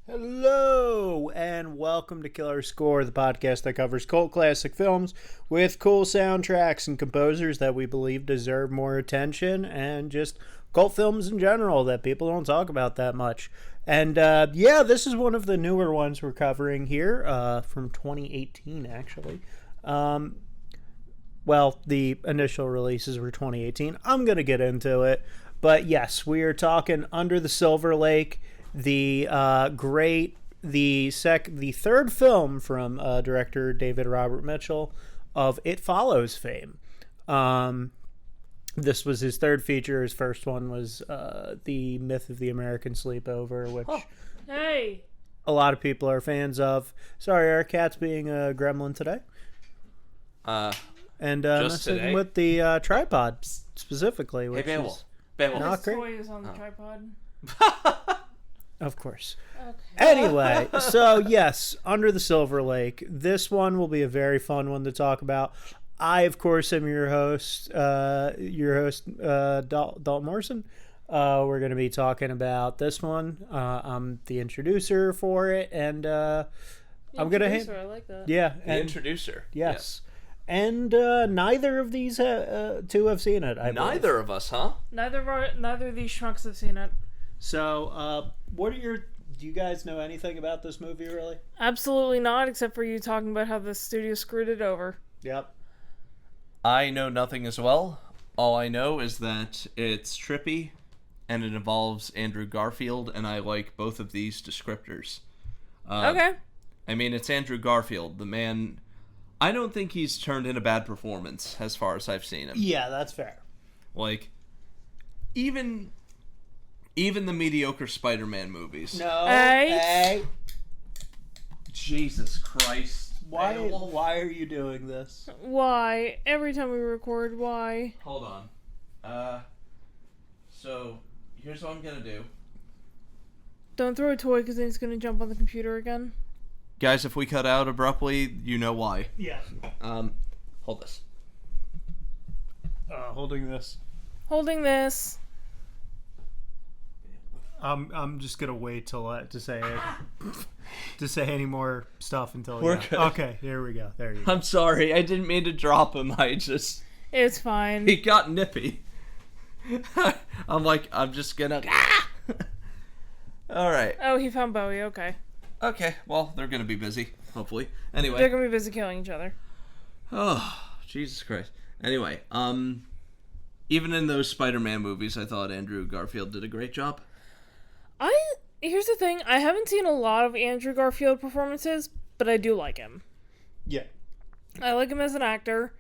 Hello, and welcome to Killer Score, the podcast that covers cult classic films with cool soundtracks and composers that we believe deserve more attention, and just cult films in general that people don't talk about that much. And this is one of the newer ones we're covering here, from 2018, actually. Well, the initial releases were 2018. I'm going to get into it. But yes, we are talking Under the Silver Lake, the third film from director David Robert Mitchell of It Follows fame. This was his third feature. His first one was The Myth of the American Sleepover, which a lot of people are fans of. Sorry, our cat's being a gremlin today. And messing with the tripod specifically, which is not great. Toy is on the tripod. Of course. Okay. Anyway, so yes, Under the Silver Lake. This one will be a very fun one to talk about. I, of course, am your host, Dalton Morrison. We're going to be talking about this one. I'm the introducer for it, and I'm going to... I like that. Yeah. The introducer. Yes. And neither of these two have seen it, I believe. Neither of us, huh? Neither of these schmucks have seen it. So, do you guys know anything about this movie, really? Absolutely not, except for you talking about how the studio screwed it over. Yep. I know nothing as well. All I know is that it's trippy, and it involves Andrew Garfield, and I like both of these descriptors. Okay. I mean, it's Andrew Garfield, the man... I don't think he's turned in a bad performance, as far as I've seen him. Yeah, that's fair. Like, even the mediocre Spider-Man movies. No. Hey. Jesus Christ. Why are you doing this? Why? Every time we record, why? Hold on. So, here's what I'm gonna do. Don't throw a toy because then he's going to jump on the computer again. Guys, if we cut out abruptly, you know why. Yeah. Hold this. Holding this. Holding this. I'm just gonna wait to say it, to say any more stuff until We're good. Okay, here we go. There you go. I'm sorry, I didn't mean to drop him. It's fine. He got nippy. I'm just gonna... Alright. Oh, he found Bowie, okay. Okay, well, they're gonna be busy, hopefully. Anyway. They're going to be busy killing each other. Oh, Jesus Christ. Anyway, even in those Spider-Man movies, I thought Andrew Garfield did a great job. Here's the thing, I haven't seen a lot of Andrew Garfield performances, but I do like him. Yeah. I like him as an actor.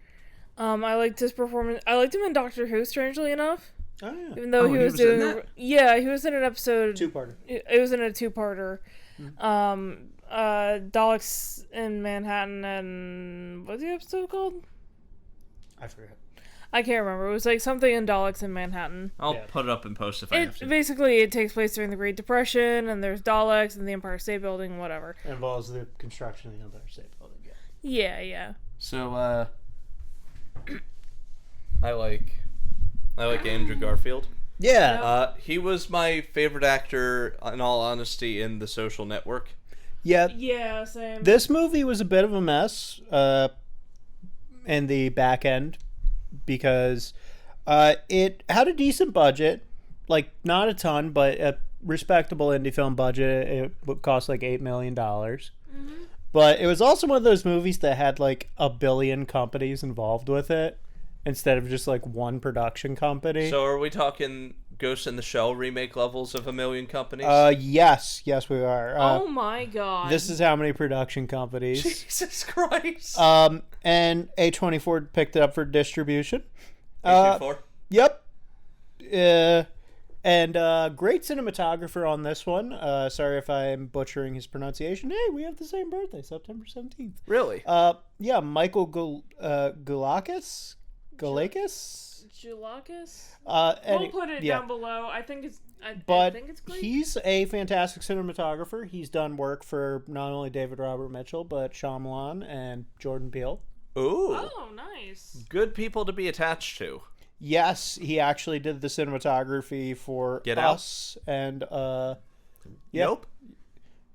I liked his performance. I liked him in Doctor Who, strangely enough. Oh, yeah. Even though he was doing... in that? Yeah, he was in an episode... Two-parter. It was in a two-parter. Mm-hmm. Daleks in Manhattan and... What's the episode called? I forget. I can't remember. It was like something in Daleks in Manhattan. I'll put it up in post if I have to. Basically, it takes place during the Great Depression, and there's Daleks and the Empire State Building, whatever. It involves the construction of the Empire State Building. Yeah. So, I like Andrew Garfield. Yeah. He was my favorite actor, in all honesty, in The Social Network. Yeah. Yeah, same. This movie was a bit of a mess in the back end because it had a decent budget, like not a ton, but a respectable indie film budget. It would cost like $8 million. Mm-hmm. But it was also one of those movies that had like a billion companies involved with it instead of just like one production company. So are we talking Ghost in the Shell remake levels of a million companies? Yes, we are. Oh my god. This is how many production companies. Jesus Christ. And A24 picked it up for distribution. A24? Yep. And great cinematographer on this one. Sorry if I'm butchering his pronunciation. Hey, we have the same birthday, September 17th. Really? Yeah, Michael Galakis? Julakis? We'll put it down below. I think it's great. He's a fantastic cinematographer. He's done work for not only David Robert Mitchell, but Shyamalan and Jordan Peele. Ooh. Oh, nice. Good people to be attached to. Yes, he actually did the cinematography for Get Us Out? and Nope.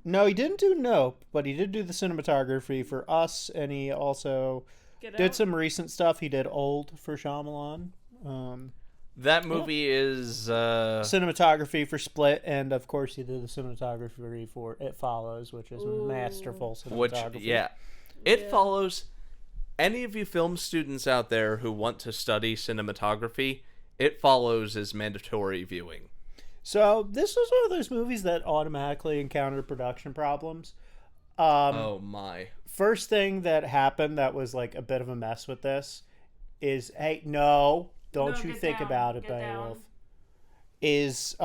No, he didn't do Nope, but he did do the cinematography for Us, and he also Get did Out? some recent stuff. He did Old for Shyamalan. That movie is Cinematography for Split, and of course he did the cinematography for It Follows, which is Ooh. masterful which cinematography. It follows. Any of you film students out there who want to study cinematography, It Follows is mandatory viewing. So this was one of those movies that automatically encountered production problems. Oh my. First thing that happened that was like a bit of a mess with this is, hey, no, don't No, you get think down, about it, get down. Beowulf. Is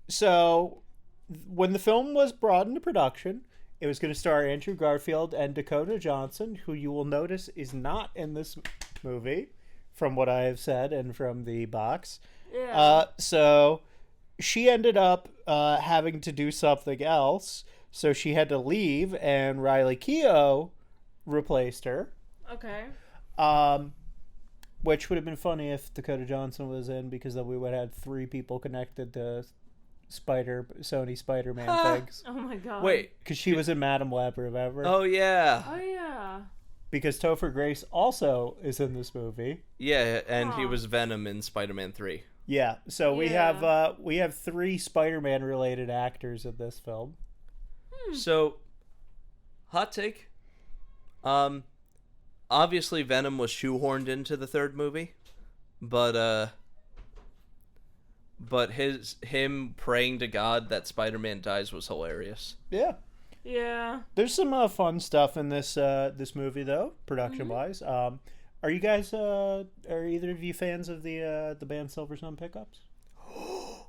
so when the film was brought into production, it was going to star Andrew Garfield and Dakota Johnson, who you will notice is not in this movie, from what I have said and from the box. Yeah. So she ended up having to do something else, so she had to leave, and Riley Keough replaced her. Okay. Which would have been funny if Dakota Johnson was in, because then we would have had 3 people connected to Sony Spider-Man things. Oh my god. Wait. Because she was in Madam Web, remember? Oh yeah. Oh yeah. Because Topher Grace also is in this movie. Yeah, and he Huh. was Venom in Spider-Man 3. Yeah, so Yeah. we have 3 Spider-Man related actors in this film. So, hot take. Obviously Venom was shoehorned into the 3rd movie, but him praying to God that Spider-Man dies was hilarious. Yeah. Yeah. There's some fun stuff in this movie though, production wise. Are you guys are either of you fans of the band Silver Sun Pickups? I know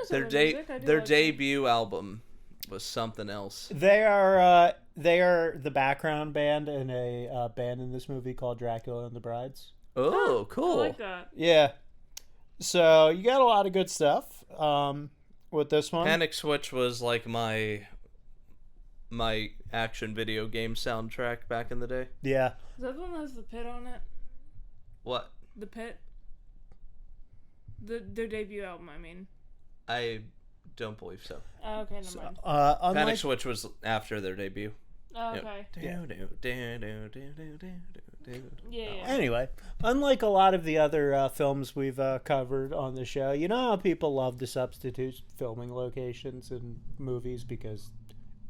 some Their of the music, I do their like debut album was something else. They are the background band in a band in this movie called Dracula and the Brides. Oh, it. cool. I like that. Yeah. So you got a lot of good stuff with this one. Panic Switch was like my action video game soundtrack back in the day. Yeah. Is that the one that has the pit on it? What? The pit? Their debut album, I mean. I don't believe so. Oh, okay, never mind. Panic Unlike Switch was after their debut. Oh, okay. Yeah. Anyway, unlike a lot of the other films we've covered on the show, you know how people love to substitute filming locations in movies because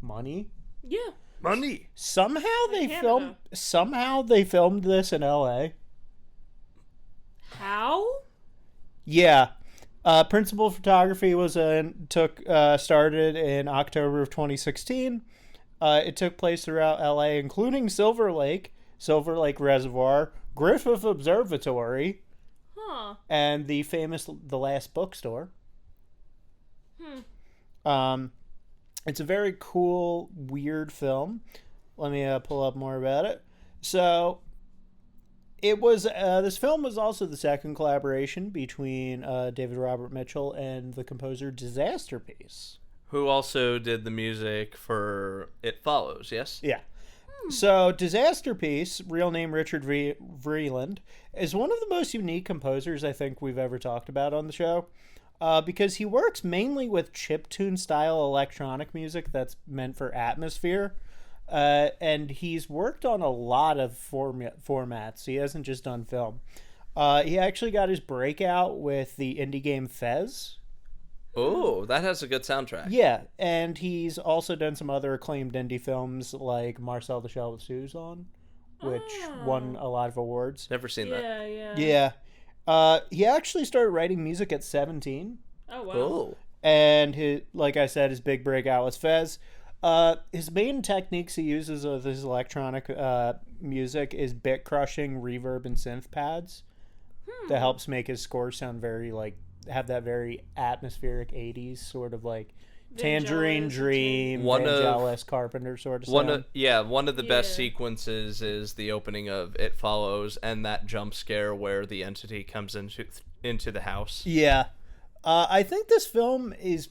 money. Yeah. Money. Somehow they Canada. filmed this in L.A. How? Yeah. Principal photography was started in October of 2016. It took place throughout LA, including Silver Lake Reservoir, Griffith Observatory, Huh. and the famous The Last Bookstore. It's a very cool, weird film. Let me pull up more about it. So, it was this film was also the second collaboration between David Robert Mitchell and the composer Disaster Piece. Who also did the music for It Follows, yes? Yeah. So, Disaster Piece, real name Richard Vreeland, is one of the most unique composers I think we've ever talked about on the show. Because he works mainly with chiptune style electronic music that's meant for atmosphere. And he's worked on a lot of formats. He hasn't just done film. He actually got his breakout with the indie game Fez. Oh, that has a good soundtrack. Yeah, and he's also done some other acclaimed indie films like Marcel the Shell with Susan, which won a lot of awards. Never seen that. Yeah. Yeah. He actually started writing music at 17. Oh, wow. Oh. And like I said, his big breakout was Fez. His main techniques he uses with his electronic music is bit crushing, reverb, and synth pads. That helps make his score sound very have that very atmospheric 80s sort of like Tangerine Vangelis, Dream, One of- Vangelis, Carpenter sort of sound. One of the best Yeah. sequences is the opening of It Follows and that jump scare where the entity comes into the house. Yeah. I think this film is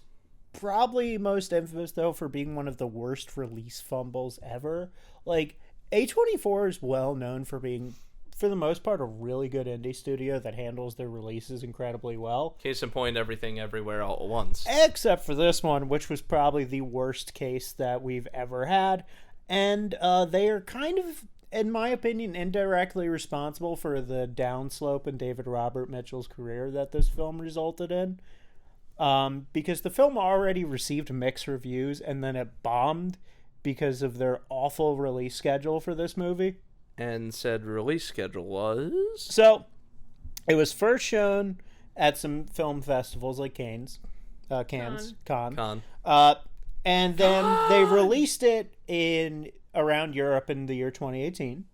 probably most infamous, though, for being one of the worst release fumbles ever. Like, A24 is well known for being for the most part, a really good indie studio that handles their releases incredibly well. Case in point, Everything Everywhere All at Once. Except for this one, which was probably the worst case that we've ever had. And they are kind of, in my opinion, indirectly responsible for the downslope in David Robert Mitchell's career that this film resulted in. Because the film already received mixed reviews, and then it bombed because of their awful release schedule for this movie. And said release schedule was... So, it was first shown at some film festivals like Cannes. Con. And then they released it around Europe in the year 2018.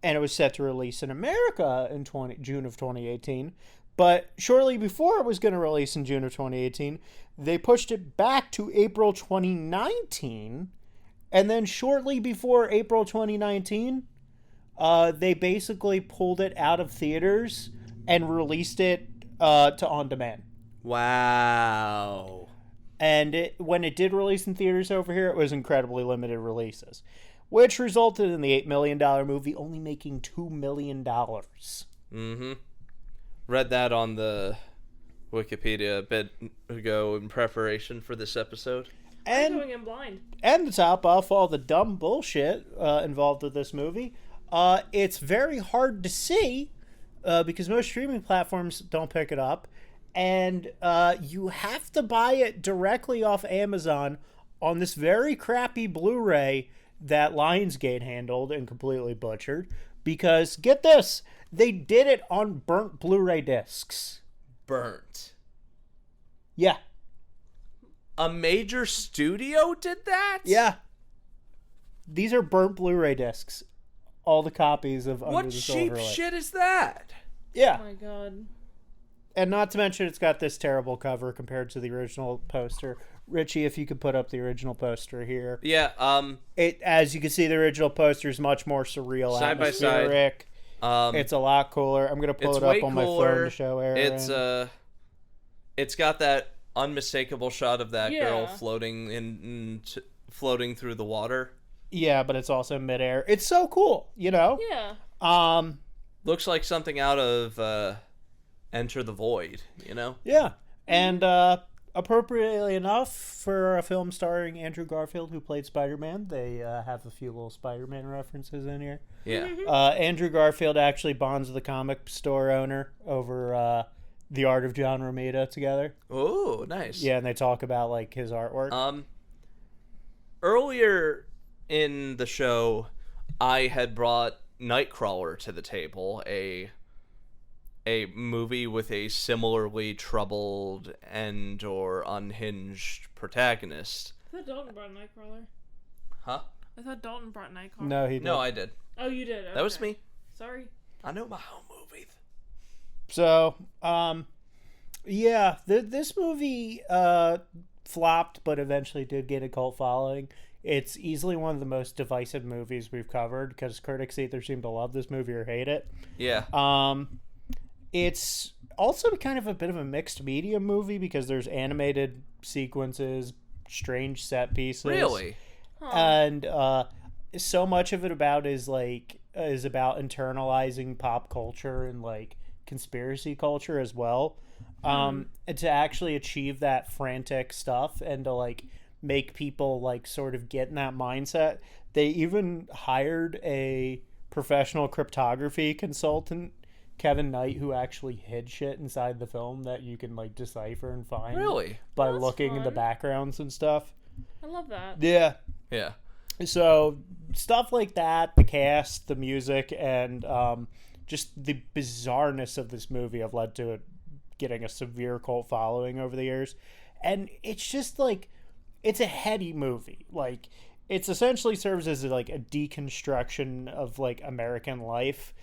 And it was set to release in America in June of 2018. But shortly before it was going to release in June of 2018, they pushed it back to April 2019. And then shortly before April 2019, they basically pulled it out of theaters and released it to on demand. Wow. And when it did release in theaters over here, it was incredibly limited releases, which resulted in the $8 million movie only making $2 million. Mm-hmm. Read that on the Wikipedia a bit ago in preparation for this episode. I'm going in blind. And to top off all the dumb bullshit involved with this movie, it's very hard to see because most streaming platforms don't pick it up. And you have to buy it directly off Amazon on this very crappy Blu-ray that Lionsgate handled and completely butchered. Because, get this, they did it on burnt Blu-ray discs. Burnt. Yeah. A major studio did that? Yeah. These are burnt Blu-ray discs. All the copies of Under the Silver Lake. What cheap shit is that? Yeah. Oh my god. And not to mention it's got this terrible cover compared to the original poster. Richie, if you could put up the original poster here. Yeah, It, as you can see, the original poster is much more surreal, side by side. atmospheric. It's a lot cooler. I'm going to pull it up on my phone to show Erin. It's got that unmistakable shot of that Yeah. girl floating through the water. Yeah, but it's also midair. It's so cool, you know? Yeah. Looks like something out of Enter the Void, you know? Yeah. And appropriately enough, for a film starring Andrew Garfield, who played Spider-Man, they have a few little Spider-Man references in here. Yeah. Andrew Garfield actually bonds the comic store owner over The Art of John Romita together. Oh, nice. Yeah, and they talk about, like, his artwork. Earlier in the show, I had brought Nightcrawler to the table, a movie with a similarly troubled and or unhinged protagonist. I thought Dalton brought Nightcrawler. Huh? I thought Dalton brought Nightcrawler. No, he didn't. No, I did. Oh, you did. Okay. That was me. Sorry. I know my own movies. So, yeah, this movie flopped, but eventually did get a cult following. It's easily one of the most divisive movies we've covered because critics either seem to love this movie or hate it. Yeah. It's also kind of a bit of a mixed media movie because there's animated sequences, strange set pieces. Really? And so much of it is about internalizing pop culture and like conspiracy culture as well. And to actually achieve that frantic stuff and to like make people like sort of get in that mindset, they even hired a professional cryptography consultant, Kevin Knight, who actually hid shit inside the film that you can like decipher and find. Really? By That's looking in the fun. backgrounds and stuff. I love that. Yeah. Yeah. So stuff like that, the cast, the music, and just the bizarreness of this movie have led to it getting a severe cult following over the years. And it's just like, it's a heady movie. Like, it's essentially serves as like a deconstruction of like American life,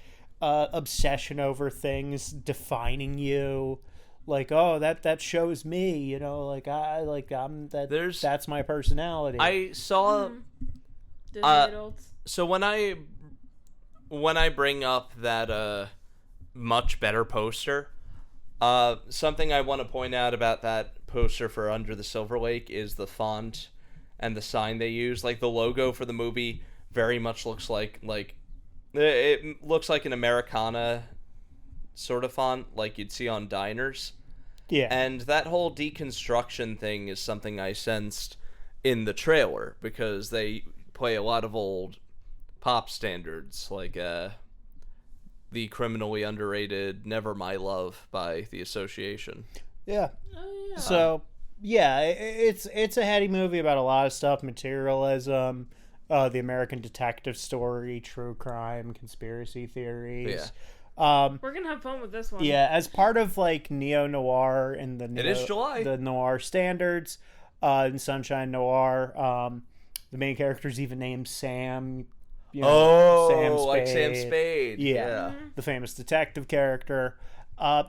obsession over things defining you. Like, oh, that shows me, you know, like I'm that. That's my personality. I saw. Disney adults. So when I bring up that much better poster, something I want to point out about that poster for Under the Silver Lake is the font and the sign they use. Like the logo for the movie very much looks like It looks like an Americana sort of font, like you'd see on diners. Yeah. And that whole deconstruction thing is something I sensed in the trailer, because they play a lot of old pop standards, like the criminally underrated Never My Love by The Association. Yeah. Oh, yeah. So, yeah, it's a heady movie about a lot of stuff: materialism, the American detective story, true crime, conspiracy theories. Yeah. We're gonna have fun with this one. Yeah, as part of like neo noir and It is July. the noir standards, in Sunshine Noir, the main character's even named Sam. You know, Sam Spade. Like Sam Spade. Yeah, the famous detective character. I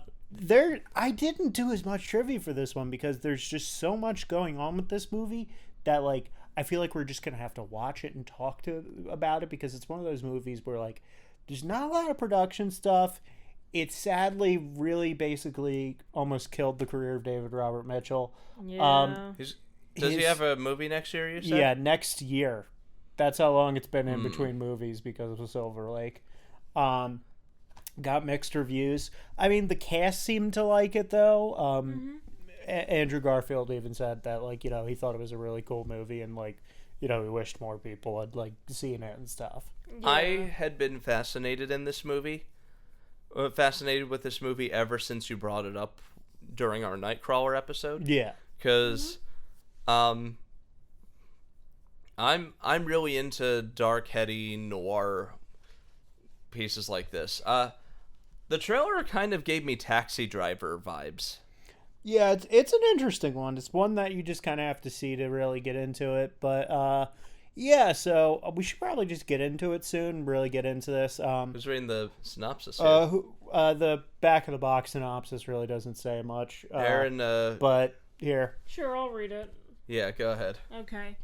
didn't do as much trivia for this one because there's just so much going on with this movie that like I feel like we're just gonna have to watch it and talk about it, because it's one of those movies where like there's not a lot of production stuff. It sadly really basically almost killed the career of David Robert Mitchell. Yeah. Does he have a movie next year, you said? Yeah, next year. That's how long it's been in between movies because of Silver Lake. Got mixed reviews. I mean, the cast seemed to like it, though. Andrew Garfield even said that, like, you know, he thought it was a really cool movie and, like, you know, he wished more people had, like, seen it and stuff. Yeah. I had been fascinated with this movie ever since you brought it up during our Nightcrawler episode. Yeah. Because I'm really into dark, heady noir pieces like this. The trailer kind of gave me Taxi Driver vibes. Yeah, it's an interesting one. It's one that you just kind of have to see to really get into it. But, yeah, so we should probably just get into it soon, really get into this. Who's reading the synopsis here? The back of the box synopsis really doesn't say much. Erin, but here. Sure, I'll read it. Yeah, go ahead. Okay.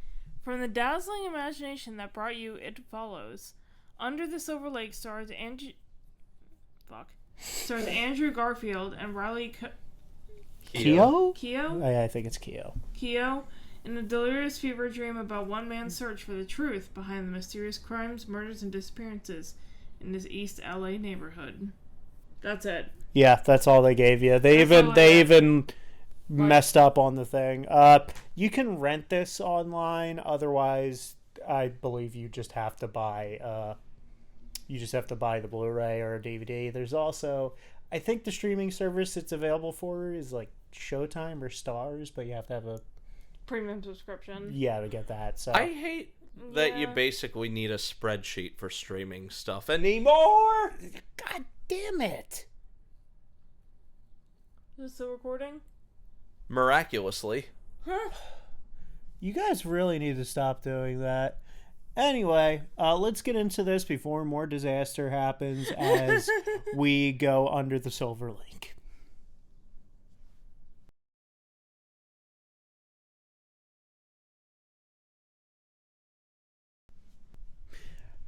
From the dazzling imagination that brought you It Follows, Under the Silver Lake stars Andrew Garfield and Riley Keough? Keough? I think it's Keough. Keough, in a delirious fever dream about one man's search for the truth behind the mysterious crimes, murders, and disappearances in his East LA neighborhood. That's it. Yeah, that's all they gave you. They even messed up on the thing. You can rent this online. Otherwise, I believe you just have to buy. You just have to buy the Blu-ray or a DVD. There's also, I think the streaming service it's available for is like Showtime or Stars, but you have to have a premium subscription. Yeah, to get that. So I hate that you basically need a spreadsheet for streaming stuff anymore. God damn it! Is it still recording? Miraculously. Huh? You guys really need to stop doing that. Anyway, let's get into this before more disaster happens as we go under the Silver Lake.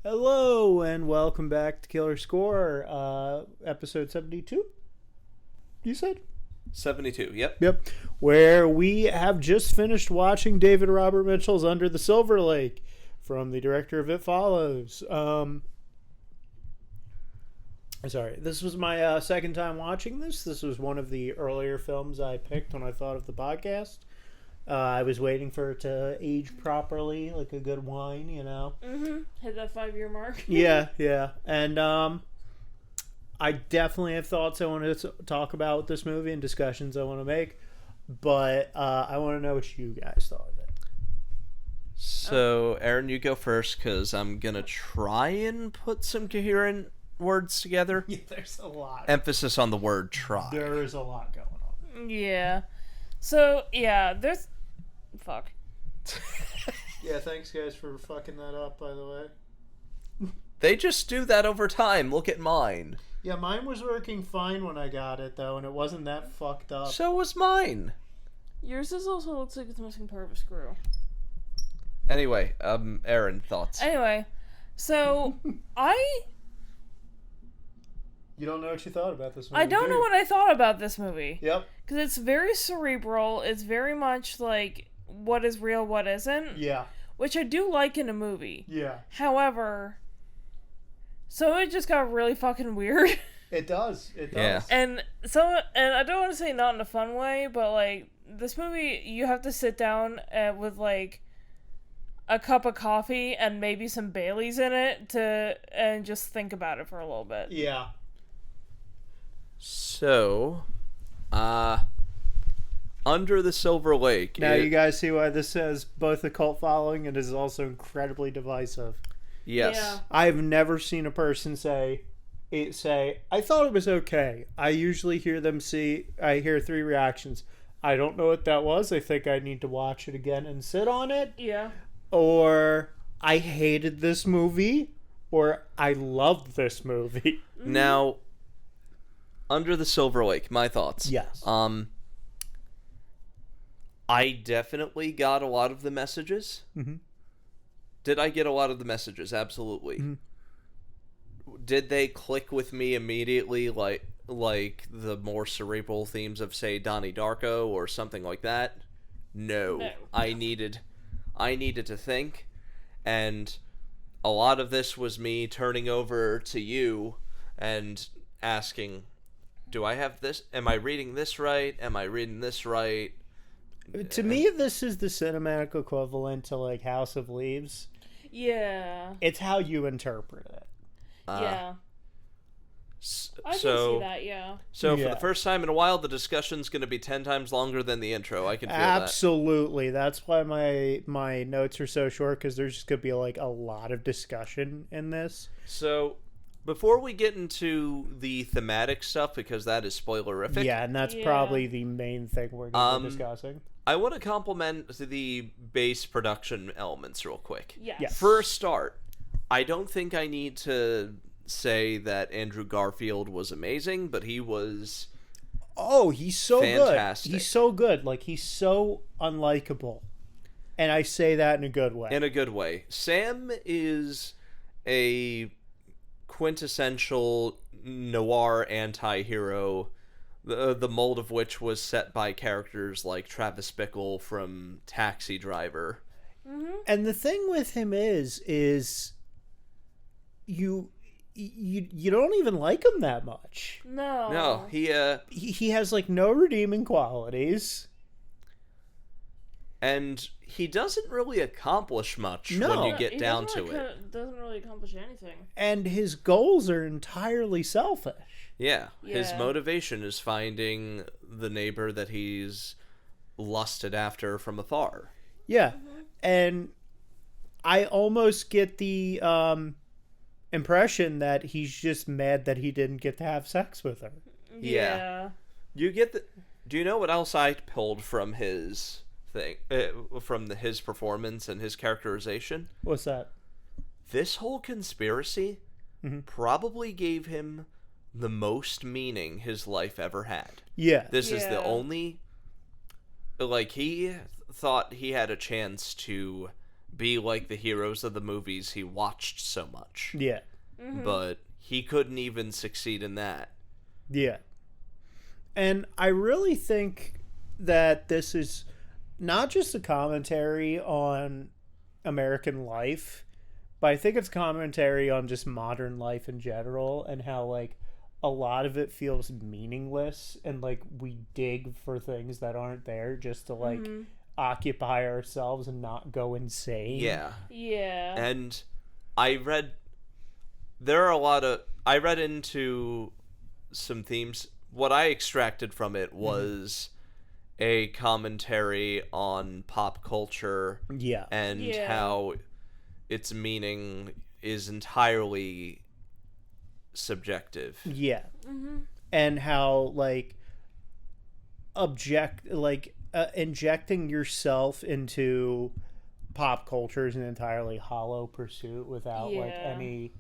Hello, and welcome back to Killer Score, episode 72, you said? 72, yep. Yep, where we have just finished watching David Robert Mitchell's Under the Silver Lake from the director of It Follows. Sorry, this was my second time watching this. This was one of the earlier films I picked when I thought of the podcast. I was waiting for it to age properly, like a good wine, you know. Hit that 5-year mark. Yeah. And I definitely have thoughts I want to talk about with this movie and discussions I want to make. But I want to know what you guys thought of it. So, Erin, you go first, because I'm going to try and put some coherent words together. Yeah, there's a lot. Emphasis on the word try. There is a lot going on. Yeah. So, yeah, there's... Fuck. Yeah, thanks guys for fucking that up, by the way. They just do that over time. Look at mine. Yeah, mine was working fine when I got it, though, and it wasn't that fucked up. So was mine. Yours also looks like it's missing part of a screw. Anyway, Erin, thoughts? Anyway, so, You don't know what you thought about this movie, I don't know what I thought about this movie. Yep. Because it's very cerebral. It's very much like what is real, what isn't. Yeah. Which I do like in a movie. Yeah. However, So it just got really fucking weird. It does. It does. Yeah. And I don't want to say not in a fun way, but like this movie, you have to sit down with like a cup of coffee and maybe some Baileys in it and just think about it for a little bit. Yeah. So, Under the Silver Lake. Now you guys see why this has both a cult following and is also incredibly divisive. Yes. Yeah. I've never seen a person say, I thought it was okay. I usually hear I hear 3 reactions. I don't know what that was. I think I need to watch it again and sit on it. Yeah. Or I hated this movie. Or I loved this movie. Now, Under the Silver Lake, my thoughts. Yes. I definitely got a lot of the messages. Mm-hmm. Did I get a lot of the messages? Absolutely. Mm-hmm. Did they click with me immediately, like the more cerebral themes of, say, Donnie Darko or something like that? No. I needed to think, and a lot of this was me turning over to you and asking, do I have this? Am I reading this right? Am I reading this right? To me, this is the cinematic equivalent to like House of Leaves. Yeah. It's how you interpret it. Yeah. I can So, see that, yeah. so for Yeah. the first time in a while, the discussion's going to be 10 times longer than the intro. I can feel Absolutely. That's why my notes are so short, because there's just going to be like a lot of discussion in this. that. So, before we get into the thematic stuff, because that is spoilerific, Yeah, and that's Yeah. probably the main thing we're going to be discussing. I want to compliment the base production elements real quick. Yes. For a start, I don't think I need to say that Andrew Garfield was amazing, but he was... Oh, he's so fantastic. good. He's so good. Like, he's so unlikable. And I say that in a good way. In a good way. Sam is a quintessential noir anti-hero, the mold of which was set by characters like Travis Bickle from Taxi Driver. Mm-hmm. And the thing with him is you don't even like him that much. No, He has like no redeeming qualities. and he doesn't really accomplish much No. when you get He down doesn't to really it. doesn't really accomplish anything. And his goals are entirely selfish. Yeah, his Yeah. motivation is finding the neighbor that he's lusted after from afar. Yeah. And I almost get the impression that he's just mad that he didn't get to have sex with her. Yeah. You get the... Do you know what else I pulled from his thing, from his performance and his characterization? What's that? This whole conspiracy probably gave him the most meaning his life ever had. Yeah. This is the Yeah. only... Like, he thought he had a chance to be like the heroes of the movies he watched so much. Yeah. But he couldn't even succeed in that. Yeah. And I really think that this is not just a commentary on American life, but I think it's commentary on just modern life in general, and how like a lot of it feels meaningless, and like we dig for things that aren't there just to like occupy ourselves and not go insane. Yeah. Yeah. And I read into some themes. What I extracted from it was a commentary on pop culture Yeah. and Yeah. how its meaning is entirely subjective. Yeah. And how like injecting yourself into pop culture is an entirely hollow pursuit without like Yeah. any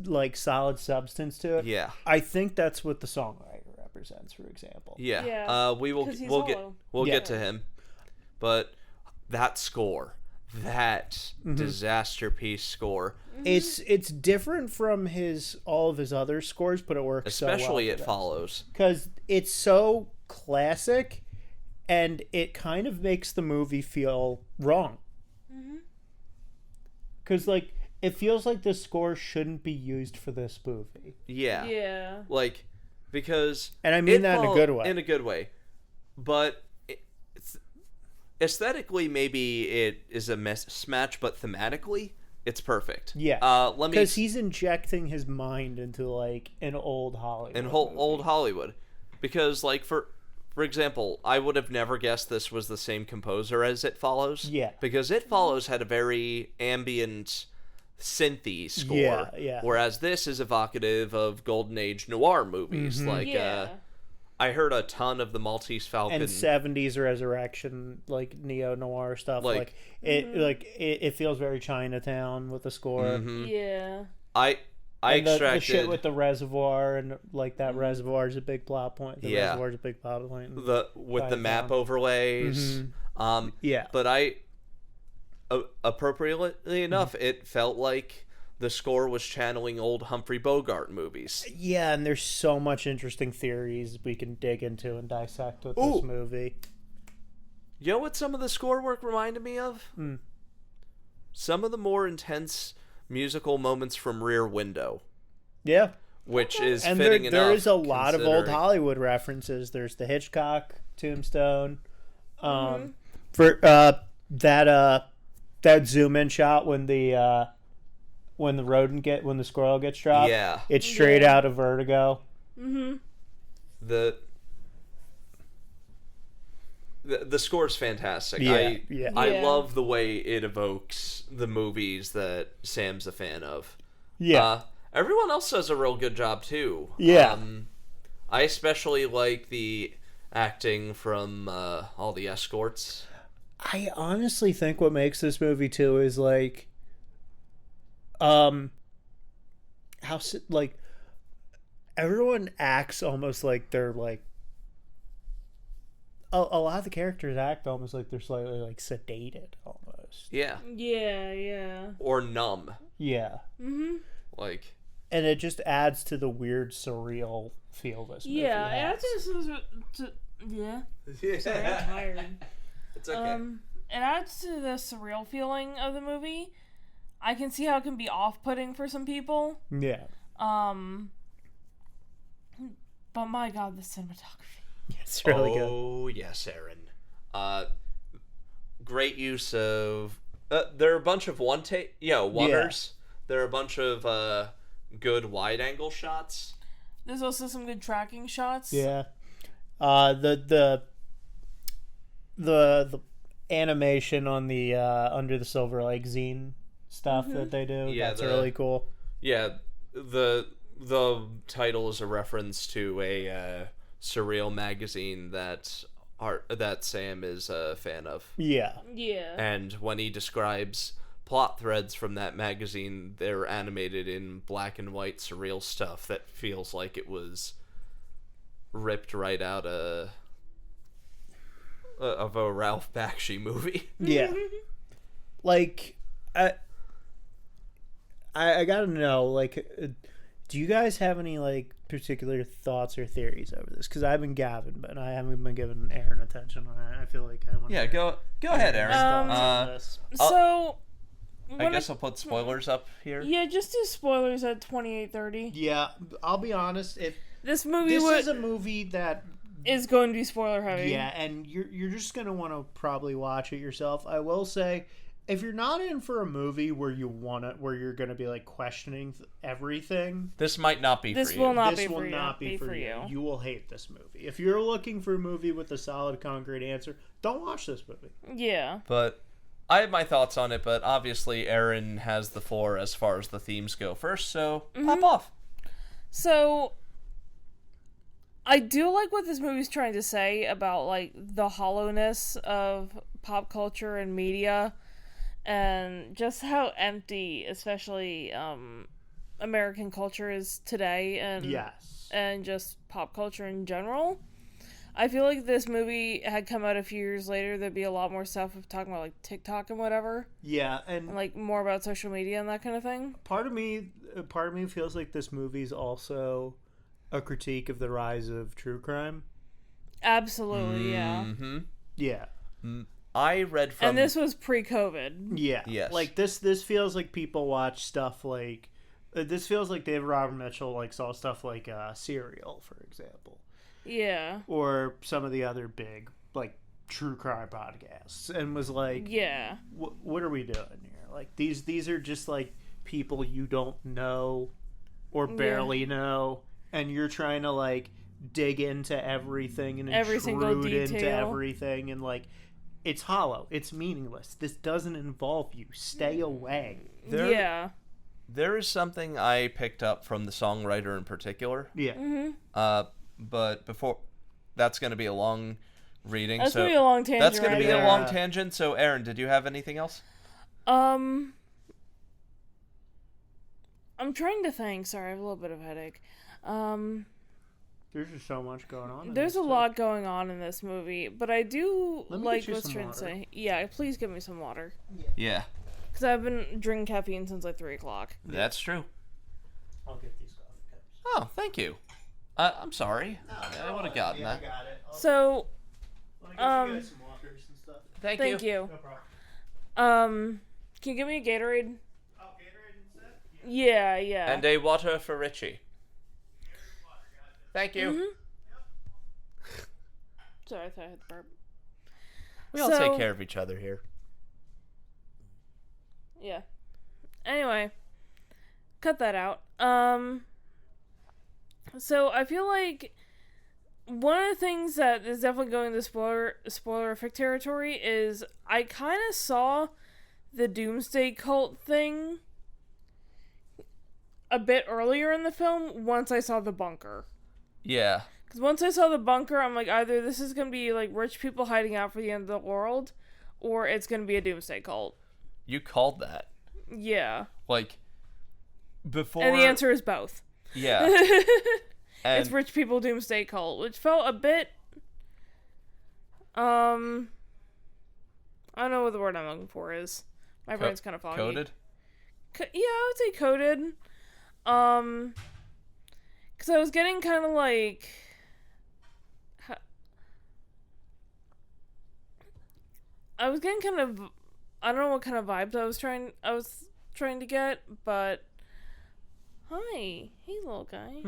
like solid substance to it. Yeah. I think that's what the songwriter represents, for example. Yeah. Yeah. We will 'Cause he's we'll hollow. Yeah. get to him. But that score, that disaster piece score, It's different from all of his other scores, but it works especially so It Follows. because it's so classic, and it kind of makes the movie feel wrong. Because like it feels like the score shouldn't be used for this movie. Yeah. Yeah. Like, because... And I mean that in a good way. In a good way. But it's, aesthetically, maybe it is a mismatch, but thematically, it's perfect. Yeah. Because he's injecting his mind into, like, an old Hollywood movie. Old Hollywood. Because, like, for example, I would have never guessed this was the same composer as It Follows. Yeah. Because It Follows had a very ambient, synthy score. Yeah. Whereas this is evocative of Golden Age noir movies. Mm-hmm. Like, I heard a ton of the Maltese Falcon. And 70s Resurrection, like, neo-noir stuff. Like it feels very Chinatown with the score. Mm-hmm. Yeah. I extracted... the shit with the reservoir, and, like, that reservoir is a big plot point. The reservoir is a big plot point. With the map overlays. Yeah. But appropriately enough, it felt like the score was channeling old Humphrey Bogart movies. Yeah, and there's so much interesting theories we can dig into and dissect with this movie. You know what some of the score work reminded me of? Some of the more intense musical moments from Rear Window. Yeah. Which is and fitting enough. There is a lot of old Hollywood references. There's the Hitchcock Tombstone. For that zoom in shot when the squirrel gets dropped. Yeah. It's straight out of Vertigo. Mm-hmm. The score's fantastic. I love the way it evokes the movies that Sam's a fan of. Yeah. Everyone else does a real good job too. Yeah. I especially like the acting from all the escorts. I honestly think what makes this movie too is like like everyone acts almost like they're like a lot of the characters act almost like they're slightly like sedated almost. Yeah. Yeah. Or numb. Yeah. Mm-hmm. Like, and it just adds to the weird surreal feel this movie has. Yeah. Sorry, I'm tired. It's okay. It adds to the surreal feeling of the movie. I can see how it can be off-putting for some people. Yeah. But my God, the cinematography. It's really good. Oh, yes, Erin. Great use of... there are a bunch of oneers. Yeah. There are a bunch of good wide-angle shots. There's also some good tracking shots. Yeah. The animation on the Under the Silver Lake zine stuff that they do, that's really cool. Yeah, the title is a reference to a surreal magazine that Sam is a fan of. Yeah. And when he describes plot threads from that magazine, they're animated in black and white surreal stuff that feels like it was ripped right out of a Ralph Bakshi movie. Yeah. Like, I gotta know, like, do you guys have any, like, particular thoughts or theories over this? Because I've been Gavin, but I haven't been giving Erin attention on it. I feel like I want to... Yeah, go ahead, Erin. So... I guess I'll put spoilers up here. Yeah, just do spoilers at 28:30. Yeah, I'll be honest. If this movie is a movie that is going to be spoiler heavy. Yeah, and you're just gonna want to probably watch it yourself. I will say, if you're not in for a movie where you're gonna be like questioning everything, this might not be. This for you. will not this be will for not you. be for you. You will hate this movie. If you're looking for a movie with a solid, concrete answer, don't watch this movie. Yeah, but I have my thoughts on it, but obviously Erin has the floor as far as the themes go first, so pop off. So, I do like what this movie's trying to say about, like, the hollowness of pop culture and media, and just how empty, especially, American culture is today, and just pop culture in general. I feel like this movie had come out a few years later, there'd be a lot more stuff of talking about, like, TikTok and whatever. Yeah, and like, more about social media and that kind of thing. Part of me feels like this movie's also a critique of the rise of true crime. Absolutely, mm-hmm. Yeah. I read from... And this was pre-COVID. Yeah. Yes. Like, this feels like people watch stuff like... this feels like David Robert Mitchell, like, saw stuff like Serial, for example. Yeah. Or some of the other big, like, true crime podcasts. And was like... Yeah. What are we doing here? Like, these are just, like, people you don't know or barely know. And you're trying to, like, dig into everything and Every single intrude into detail. everything. And, like... It's hollow. It's meaningless. This doesn't involve you. Stay away. Yeah. There is something I picked up from the songwriter in particular. Yeah. Mm-hmm. But before... That's going to be a long reading. That's going to be a long tangent. That's going to be there. a long tangent. So, Erin, did you have anything else? I'm trying to think. Sorry, I have a little bit of a headache. There's just so much going on. There's a lot going on in this movie, but I do Let me like get you what's some trying to water. say. Yeah, please give me some water. Yeah, Because I've been drinking caffeine since like 3 o'clock. that's true. I'll get these coffee cups. Oh, thank you. I'm sorry. I would have gotten that. I got it. So, Let me get you guys some waters and stuff. Thank you. No problem. Can you give me a Gatorade? Oh, Gatorade instead? Yeah, yeah. And a water for Richie. Thank you. Mm-hmm. Sorry, I thought I had the burp. We all take care of each other here. Yeah. Anyway, cut that out. So I feel like one of the things that is definitely going to spoilerific territory is I kind of saw the Doomsday Cult thing a bit earlier in the film once I saw the bunker. Yeah. Because once I saw the bunker, I'm like, either this is going to be like rich people hiding out for the end of the world, or it's going to be a Doomsday Cult. You called that. Yeah. Like, before... And the answer is both. Yeah. And It's rich people Doomsday Cult, which felt a bit, I don't know what the word I'm looking for is. My brain's kind of foggy. Coded? Yeah, I would say coded. Because I was getting kind of like... I was getting kind of... I don't know what kind of vibes I was trying to get, but... Hi. Hey, little guy.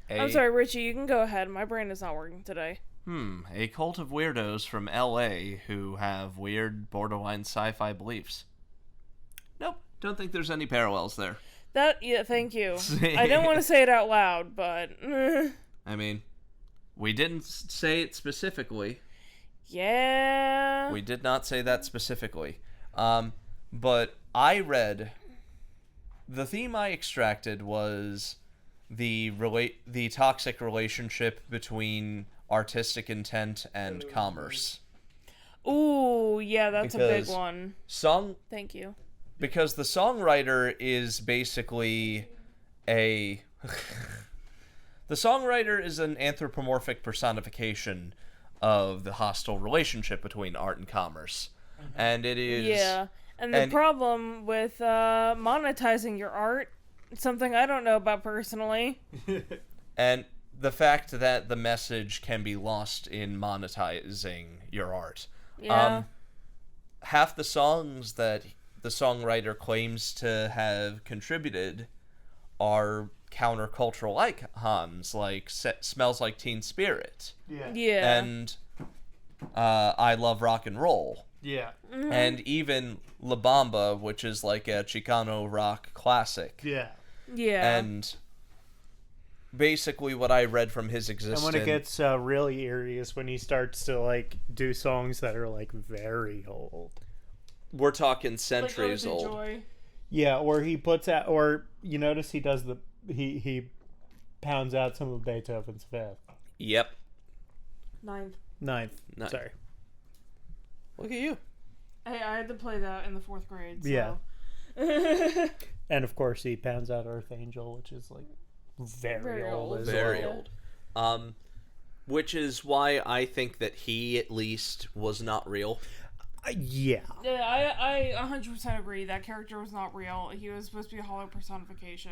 I'm sorry, Richie, you can go ahead. My brain is not working today. A cult of weirdos from LA who have weird, borderline sci-fi beliefs. Nope, don't think there's any parallels there. Yeah, thank you. I didn't want to say it out loud, but... I mean, we didn't say it specifically. Yeah. We did not say that specifically. But I read... The theme I extracted was the toxic relationship between artistic intent and commerce. Ooh, yeah, that's a big Because one. Thank you. Because the songwriter is basically the songwriter is an anthropomorphic personification of the hostile relationship between art and commerce. And it is... Yeah. And the problem with monetizing your art, something I don't know about personally. And the fact that the message can be lost in monetizing your art. Yeah. Half the songs that the songwriter claims to have contributed are countercultural icons, like Smells Like Teen Spirit. Yeah. And I Love Rock and Roll. Yeah. Mm-hmm. And even La Bamba, which is like a Chicano rock classic. Yeah. Yeah. And basically what I read from his existence... And when it gets really eerie is when he starts to, like, do songs that are, like, very old. We're talking centuries Like, old. Joy. Yeah, or he puts out... Or, you notice he does the... He pounds out some of Beethoven's Fifth. Yep. Ninth. Ninth. Sorry. Look at you. Hey, I had to play that in the 4th grade, so... Yeah. And, of course, he pounds out Earth Angel, which is, like, very old as Very well. old. Which is why I think that he, at least, was not real. Yeah. Yeah, I 100% agree. That character was not real. He was supposed to be a hollow personification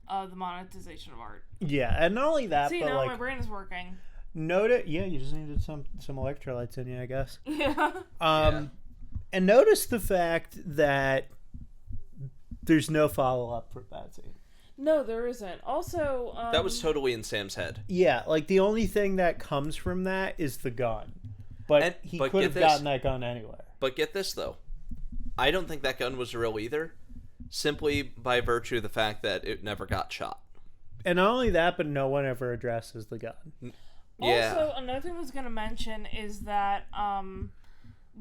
of the monetization of art. Yeah, and not only that, See, but, now like... my brain is working. Notice, yeah, you just needed some electrolytes in you, I guess. Yeah. Yeah. And notice the fact that there's no follow-up for that scene. No, there isn't. Also, That was totally in Sam's head. Yeah, like the only thing that comes from that is the gun. But he but could get have this. gotten that gun anywhere. But get this, though. I don't think that gun was real either, simply by virtue of the fact that it never got shot. And not only that, but no one ever addresses the gun. Yeah. Also, another thing I was going to mention is that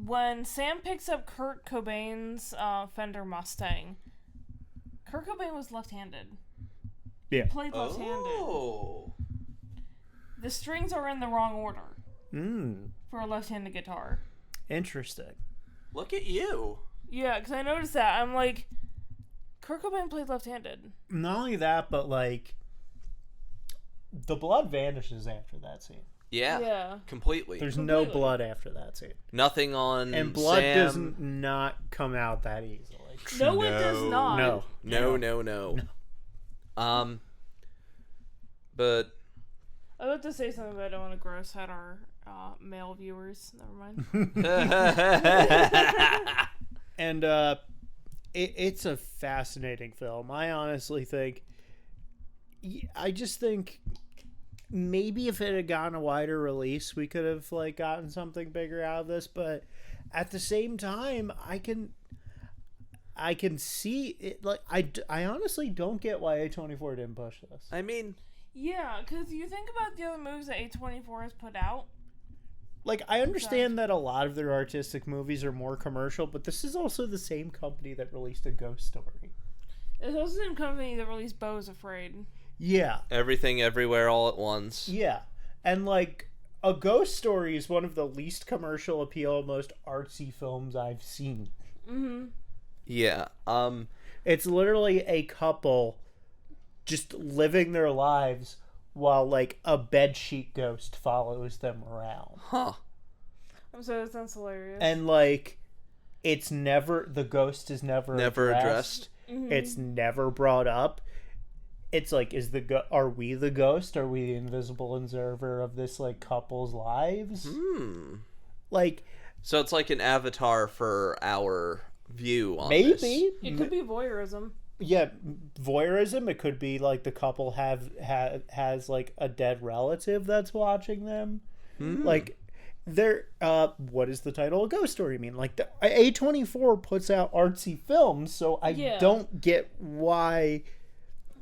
when Sam picks up Kurt Cobain's Fender Mustang, Kurt Cobain was left-handed. Yeah. He played left-handed. Oh. The strings are in the wrong order for a left-handed guitar. Interesting. Look at you. Yeah, because I noticed that. I'm like, Kurt Cobain played left-handed. Not only that, but like the blood vanishes after that scene. Yeah. Completely. There's no blood after that scene. Nothing on And blood Sam. does not come out that easily. No, it does not. No. But I was about to say something, but I don't want to gross out our male viewers. Never mind. And it's a fascinating film. I honestly think, I just think maybe if it had gotten a wider release, we could have like gotten something bigger out of this. But at the same time, I can see it. Like I honestly don't get why A24 didn't push this. I mean, Yeah, because you think about the other movies that A24 has put out. Like, I understand that a lot of their artistic movies are more commercial, but this is also the same company that released A Ghost Story. It's also the same company that released Beau is Afraid. Yeah. Everything Everywhere All at Once. Yeah. And, like, A Ghost Story is one of the least commercial appeal, most artsy films I've seen. Mm-hmm. Yeah. It's literally a couple just living their lives while, like, a bedsheet ghost follows them around. Huh. I'm sorry, that sounds hilarious. And, like, it's never, the ghost is never addressed. Mm-hmm. It's never brought up. It's like, are we the ghost? Are we the invisible observer of this, like, couple's lives? Like, So it's like an avatar for our view on maybe. this. It could be voyeurism. Yeah, voyeurism. It could be like the couple has like a dead relative that's watching them. Like, they're what is the title of Ghost Story mean? Like, the A24 puts out artsy films, so I don't get why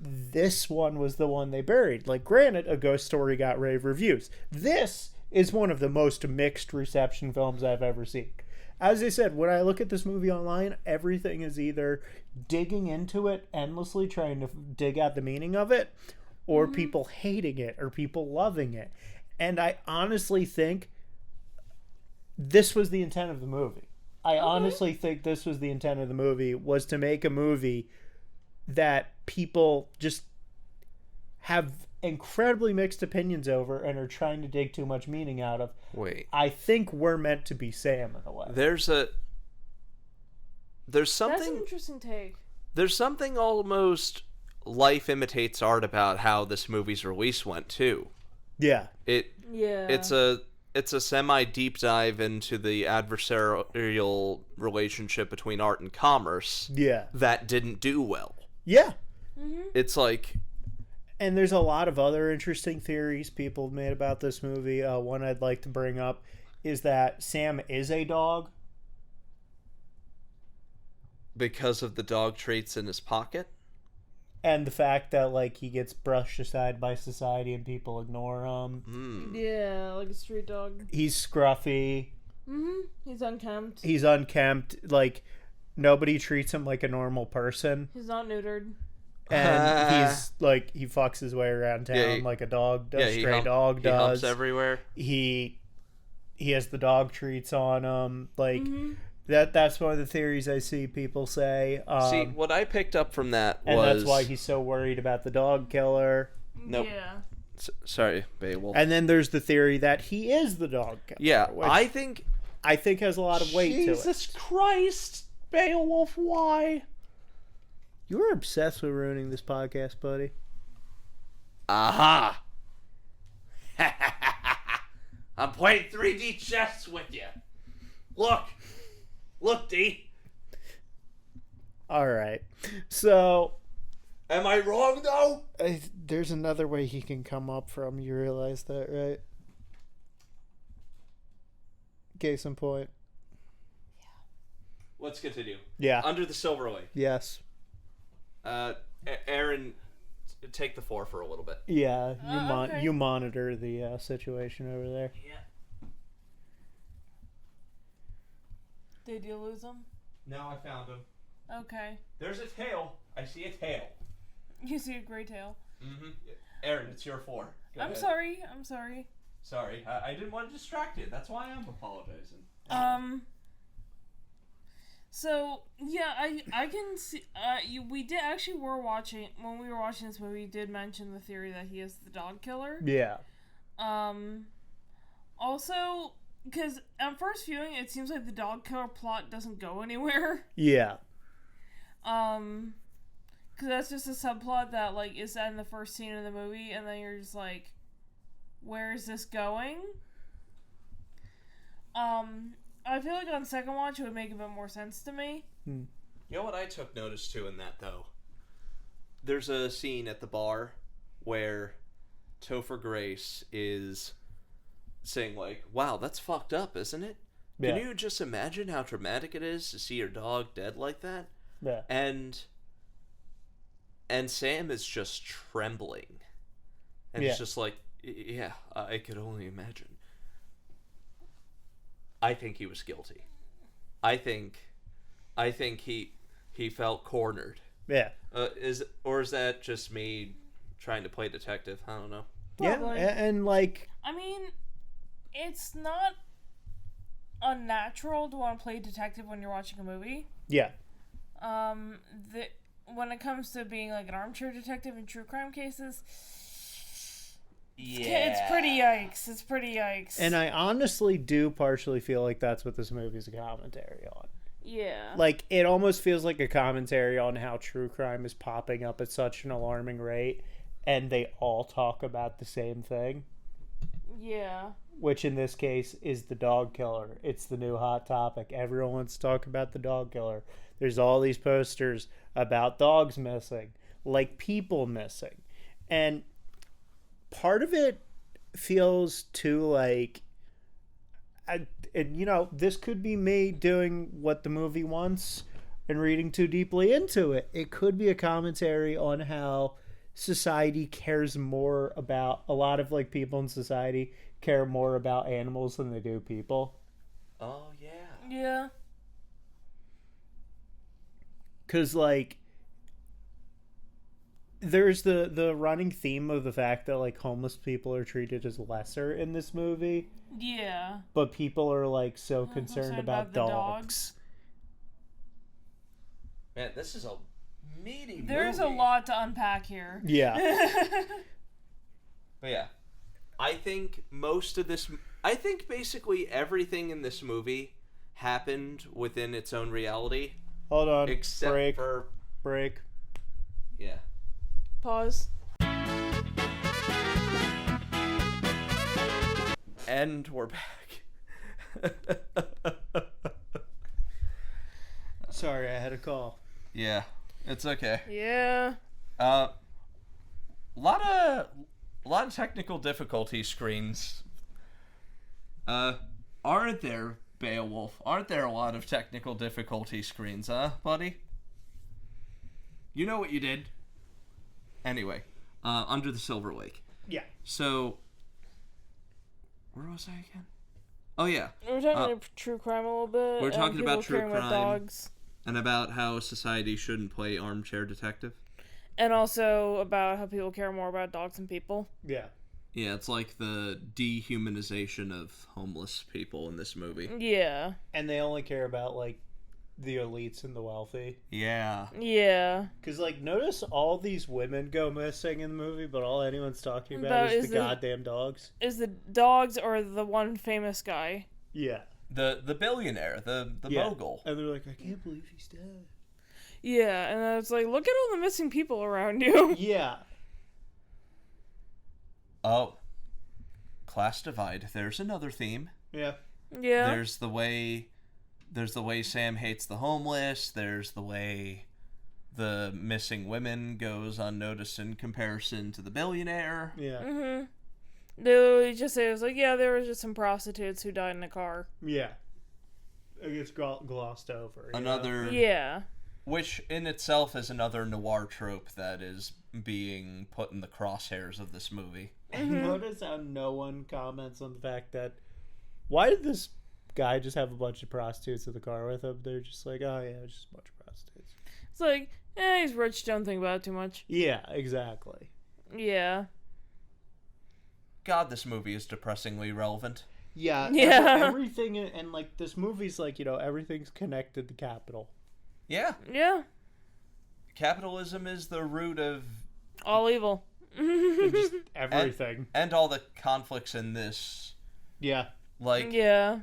this one was the one they buried. Like, granted, A Ghost Story got rave reviews. This is one of the most mixed reception films I've ever seen. As I said, when I look at this movie online, everything is either digging into it endlessly, trying to dig out the meaning of it, or people hating it, or people loving it. And I honestly think this was the intent of the movie. I honestly think this was the intent of the movie, was to make a movie that people just have incredibly mixed opinions over and are trying to dig too much meaning out of. Wait. I think we're meant to be Sam in a way. There's something. That's an interesting take. There's something almost life imitates art about how this movie's release went too. Yeah. It's a semi deep dive into the adversarial relationship between art and commerce. Yeah. That didn't do well. Yeah. It's like, and there's a lot of other interesting theories people have made about this movie. One I'd like to bring up is that Sam is a dog. because of the dog treats in his pocket. And the fact that, like, he gets brushed aside by society and people ignore him. Yeah, like a street dog. He's scruffy. Mm-hmm. He's unkempt. He's unkempt. Like, nobody treats him like a normal person. He's not neutered. And he's, like, he fucks his way around town like a dog does. Stray dog does. He humps everywhere. He has the dog treats on him. Like, that's one of the theories I see people say. See, what I picked up from that and was... And that's why he's so worried about the dog killer. Nope. Yeah. Sorry, Beowulf. And then there's the theory that he is the dog killer. Yeah, I think has a lot of weight to it. Jesus Christ, Beowulf, why? You were obsessed with ruining this podcast, buddy. Aha! I'm playing 3D chess with you. Look, D. All right. So, am I wrong though? There's another way he can come up from. You realize that, right? Case in point. Let's continue. Yeah. Under the Silver Lake. Yes. Aaron, take the floor for a little bit. Yeah. Okay. You monitor the situation over there. Yeah. Did you lose him? No, I found him. Okay. There's a tail. I see a tail. You see a gray tail. Mm-hmm. Aaron, it's your floor. Go I'm ahead. sorry. I'm sorry. Sorry. I didn't want to distract you. That's why I'm apologizing. So yeah, I can see. We did actually when we were watching this movie. You did mention the theory that he is the dog killer. Yeah. Also, because at first viewing, it seems like the dog killer plot doesn't go anywhere. Yeah. Because that's just a subplot that like is in the first scene of the movie, and then you're just like, where is this going? I feel like on second watch it would make a bit more sense to me. You know what I took notice to in that though? There's a scene at the bar where Topher Grace is saying like, "Wow, that's fucked up, isn't it? Can you just imagine how traumatic it is to see your dog dead like that?" Yeah. And Sam is just trembling. And it's just like, yeah, I could only imagine. I think he was guilty. I think he felt cornered. Yeah. Is that just me trying to play detective? I don't know. Probably. Yeah, and like, I mean, it's not unnatural to want to play detective when you're watching a movie. yeah. When it comes to being like an armchair detective in true crime cases, Yeah. It's pretty yikes. And I honestly do partially feel like that's what this movie's a commentary on. Yeah. Like, it almost feels like a commentary on how true crime is popping up at such an alarming rate, and they all talk about the same thing. Yeah. Which in this case is the dog killer. It's the new hot topic. Everyone wants to talk about the dog killer. There's all these posters about dogs missing, like people missing. And part of it feels too like, and you know, this could be me doing what the movie wants and reading too deeply into it. It could be a commentary on how society cares more about, a lot of like people in society care more about animals than they do people. Oh yeah. Yeah. Because like, there's the running theme of the fact that like homeless people are treated as lesser in this movie, Yeah. but people are like so concerned about the dogs. Man, this is a meaty There's movie. a lot to unpack here. Yeah. But yeah, I think basically everything in this movie happened within its own reality, Hold on. except Break. Yeah. Pause. And we're back. Sorry, I had a call. Yeah, it's okay. Yeah. A lot of technical difficulty screens. Aren't there, Beowulf? Aren't there a lot of technical difficulty screens, huh, buddy? You know what you did. Anyway, Under the Silver Lake. Yeah. So, where was I again? Oh yeah, We're talking about true crime a little bit. we're talking about people true caring about crime. dogs. and about how society shouldn't play armchair detective. And also about how people care more about dogs than people. Yeah. Yeah, it's like the dehumanization of homeless people in this movie. Yeah. And they only care about, like, the elites and the wealthy. Yeah. Yeah. Because, like, notice all these women go missing in the movie, but all anyone's talking about is the goddamn dogs. Is the dogs or the one famous guy? Yeah. The billionaire, the mogul. And they're like, I can't believe he's dead. Yeah, and it's like, look at all the missing people around you. Yeah. Oh. class divide. There's another theme. Yeah. Yeah. There's the way Sam hates the homeless. There's the way the missing women goes unnoticed in comparison to the billionaire. Yeah. Mm-hmm. They just say it was like, yeah, there was just some prostitutes who died in a car. Yeah. It gets glossed over. Another... Yeah. Which in itself is another noir trope that is being put in the crosshairs of this movie. Mm-hmm. Notice how no one comments on the fact that why did this guy just have a bunch of prostitutes in the car with him? They're just like, oh yeah, it's just a bunch of prostitutes. It's like, he's rich, don't think about it too much. Yeah, exactly. Yeah. God, this movie is depressingly relevant. Yeah. Yeah. Everything, and like this movie's like, everything's connected to capital. Yeah. Yeah. Capitalism is the root of all evil. Just everything. And all the conflicts in this. Yeah. Like, yeah.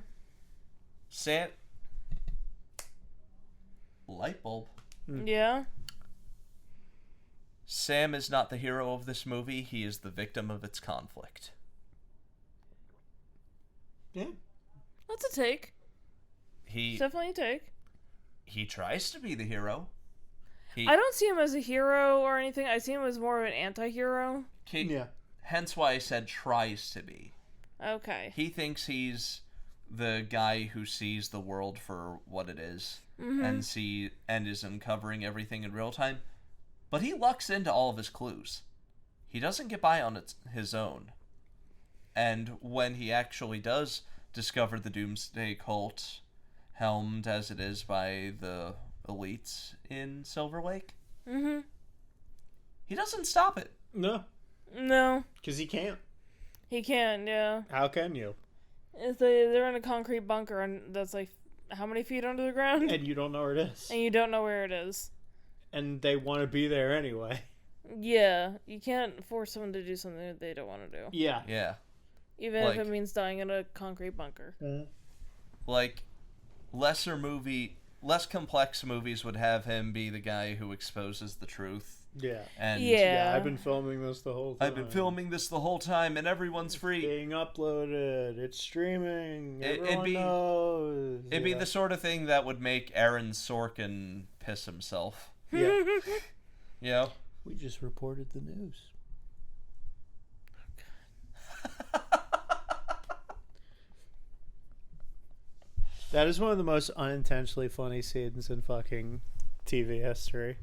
Light bulb. Yeah. Sam is not the hero of this movie. He is the victim of its conflict. Yeah. That's a take. It's definitely a take. He tries to be the hero. I don't see him as a hero or anything. I see him as more of an anti-hero. Yeah. Hence why I said tries to be. Okay. He thinks he's the guy who sees the world for what it is and is uncovering everything in real time. But he lucks into all of his clues. He doesn't get by on his own. And when he actually does discover the Doomsday Cult, helmed as it is by the elites in Silver Lake, he doesn't stop it. No. No. Because he can't. He can't, yeah. How can you? They're in a concrete bunker, and that's like, how many feet under the ground? And you don't know where it is. And you don't know where it is. And they want to be there anyway. Yeah. You can't force someone to do something that they don't want to do. Yeah. Yeah. Even if it means dying in a concrete bunker. Like, less complex movies would have him be the guy who exposes the truth. Yeah. And yeah. I've been filming this the whole time. And everyone's free. It's being uploaded. It's streaming. Everyone knows. It'd be the sort of thing that would make Aaron Sorkin piss himself. Yeah. You know? We just reported the news. That is one of the most unintentionally funny scenes in fucking TV history.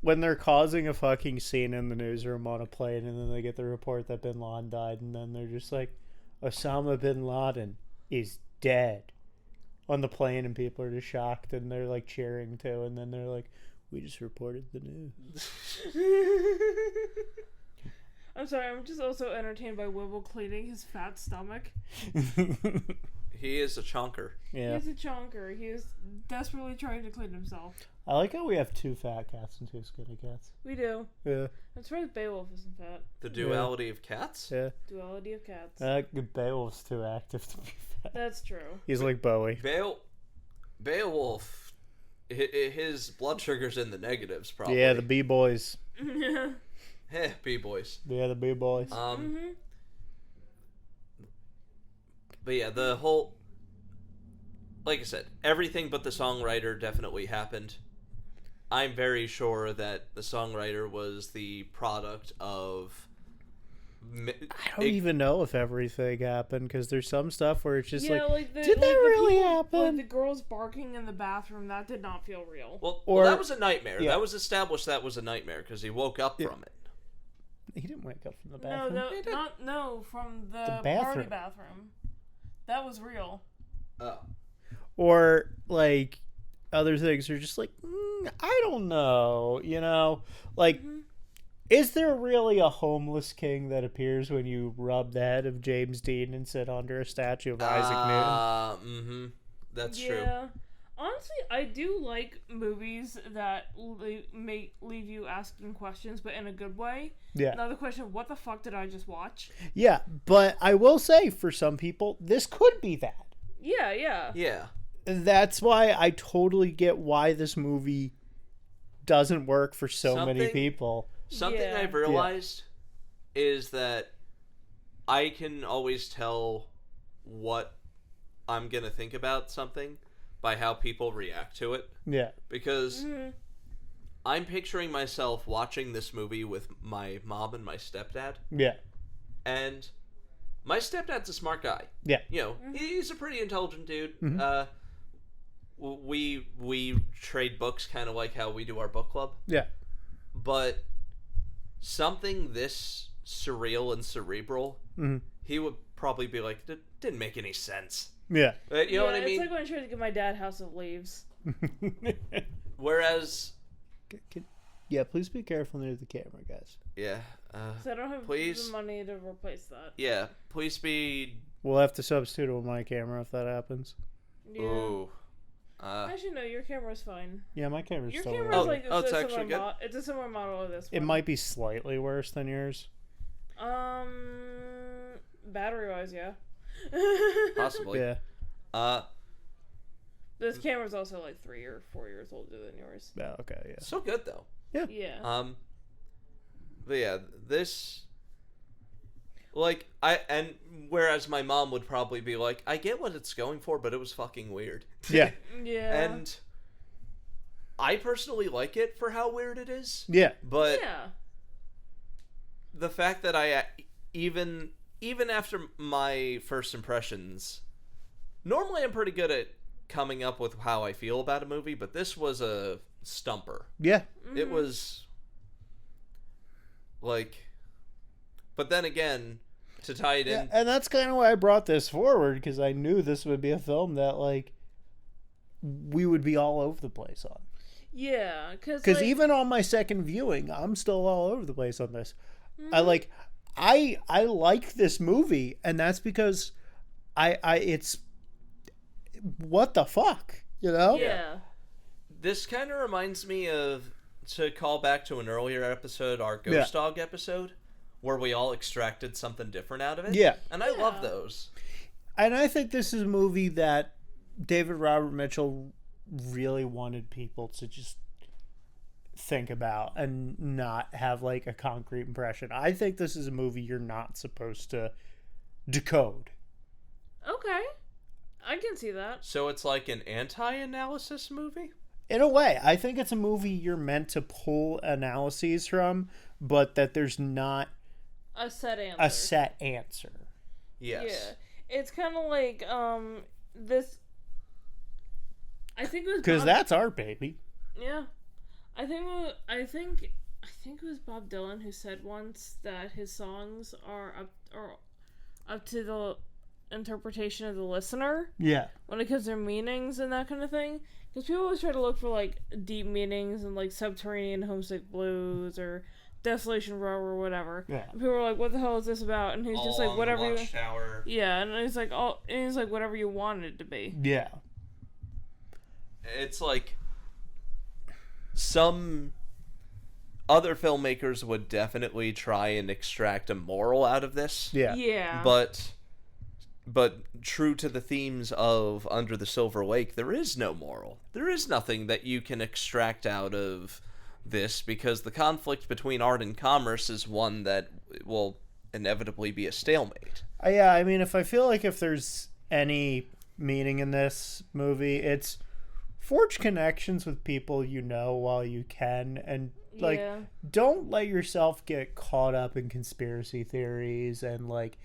When they're causing a fucking scene in the newsroom on a plane, and then they get the report that Bin Laden died, and then they're just like, Osama Bin Laden is dead on the plane, and people are just shocked, and they're like cheering too, and then they're like, we just reported the news. I'm sorry, I'm just also entertained by Wibble cleaning his fat stomach. He is a chonker. Yeah. He's a chonker. He is desperately trying to clean himself. I like how we have 2 fat cats and 2 skinny cats. We do. Yeah. I'm surprised Beowulf isn't fat. The duality of cats? Yeah. Duality of cats. Beowulf's too active to be fat. That's true. He's like Bowie. Beowulf, his blood sugar's in the negatives, probably. Yeah, the B-boys. Heh, B-boys. Yeah, the B-boys. But yeah, the whole... Like I said, everything but the songwriter definitely happened. I'm very sure that the songwriter was the product of... I don't even know if everything happened, because there's some stuff where it's just did that really happen? Like the girls barking in the bathroom, that did not feel real. Well, that was a nightmare. Yeah. That was established that was a nightmare, because he woke up from it. He didn't wake up from the bathroom. From the bathroom. party bathroom. That was real. Oh. Or, like, other things are just like, I don't know, you know? Like, is there really a homeless king that appears when you rub the head of James Dean and sit under a statue of Isaac Newton? That's true. Honestly, I do like movies that leave you asking questions, but in a good way. Yeah. Another question, what the fuck did I just watch? Yeah, but I will say, for some people, this could be that. Yeah, yeah. Yeah. That's why I totally get why this movie doesn't work for so many people. Something I've realized is that I can always tell what I'm gonna think about something by how people react to it. Yeah. Because I'm picturing myself watching this movie with my mom and my stepdad. Yeah. And my stepdad's a smart guy. Yeah. You know, he's a pretty intelligent dude. We trade books kind of like how we do our book club. Yeah. But something this surreal and cerebral, he would probably be like, "It didn't make any sense." Yeah. You know what I mean? It's like when I tried to give my dad House of Leaves. Whereas... Yeah, please be careful near the camera, guys. Yeah. So I don't have the money to replace that. Yeah, please be... We'll have to substitute it with my camera if that happens. Yeah. Ooh. Actually, no, your camera's fine. Yeah, my camera's Your still camera's working. it's actually similar good. It's a similar model of this one. It might be slightly worse than yours. Battery-wise, yeah. Possibly. Yeah. This camera's also like 3 or 4 years older than yours. Yeah, okay, yeah. So good, though. Yeah. But yeah, this... Like, and whereas my mom would probably be like, I get what it's going for, but it was fucking weird. Yeah. Yeah. And I personally like it for how weird it is. Yeah. But yeah. the fact that I, even after my first impressions, normally I'm pretty good at coming up with how I feel about a movie, but this was a stumper. Yeah. It was like... But then again, to tie it in... And that's kind of why I brought this forward, because I knew this would be a film that, like, we would be all over the place on. Yeah, because like, even on my second viewing, I'm still all over the place on this. I like this movie, and that's because it's... What the fuck? You know? Yeah. This kind of reminds me of, to call back to an earlier episode, our Ghost Dog episode, where we all extracted something different out of it. Yeah. And I love those. And I think this is a movie that David Robert Mitchell really wanted people to just think about and not have, like, a concrete impression. I think this is a movie you're not supposed to decode. Okay. I can see that. So it's like an anti-analysis movie? In a way, I think it's a movie you're meant to pull analyses from, but that there's not a set answer. Yes. Yeah. It's kind of like this. I think it was because that's our baby. Yeah, I think it was Bob Dylan who said once that his songs are up to the interpretation of the listener. Yeah. When it comes to their meanings and that kind of thing, because people always try to look for like deep meanings and like Subterranean Homesick Blues or Desolation Row or whatever. Yeah. And people are like, "What the hell is this about?" And he's just like, "Whatever." Yeah, and he's like, "Whatever you want it to be." Yeah. It's like some other filmmakers would definitely try and extract a moral out of this. Yeah. Yeah. But true to the themes of Under the Silver Lake, there is no moral. There is nothing that you can extract out of this, because the conflict between art and commerce is one that will inevitably be a stalemate. Yeah, I mean, if there's any meaning in this movie, it's forge connections with people you know while you can, and like don't let yourself get caught up in conspiracy theories and like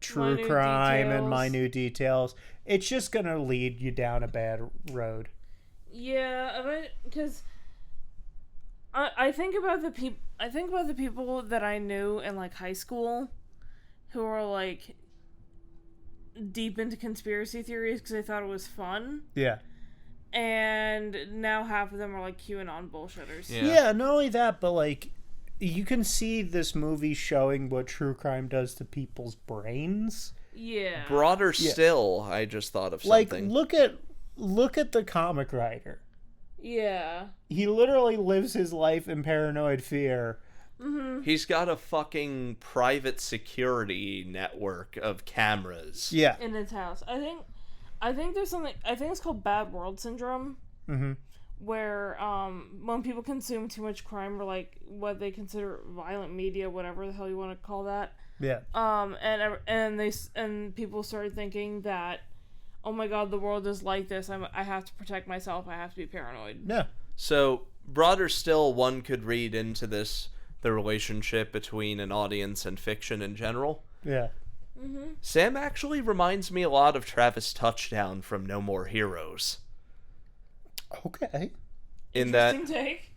true minute crime details. and minute details. It's just gonna lead you down a bad road. Yeah, because I think about the people that I knew in like high school who were like deep into conspiracy theories because they thought it was fun. Yeah. And now half of them are like QAnon bullshitters. Yeah, not only that, but like you can see this movie showing what true crime does to people's brains. Yeah. Broader still, I just thought of something. Like look at the comic writer. Yeah. He literally lives his life in paranoid fear. Mm-hmm. He's got a fucking private security network of cameras. Yeah. In his house. I think there's something, I think it's called Bad World Syndrome. Mm-hmm. Where when people consume too much crime or like what they consider violent media, whatever the hell you want to call that, Yeah. And people started thinking that, oh my god, the world is like this. I have to protect myself. I have to be paranoid. Yeah. So, broader still, one could read into this the relationship between an audience and fiction in general. Yeah. Mm-hmm. Sam actually reminds me a lot of Travis Touchdown from No More Heroes. Okay. Interesting take.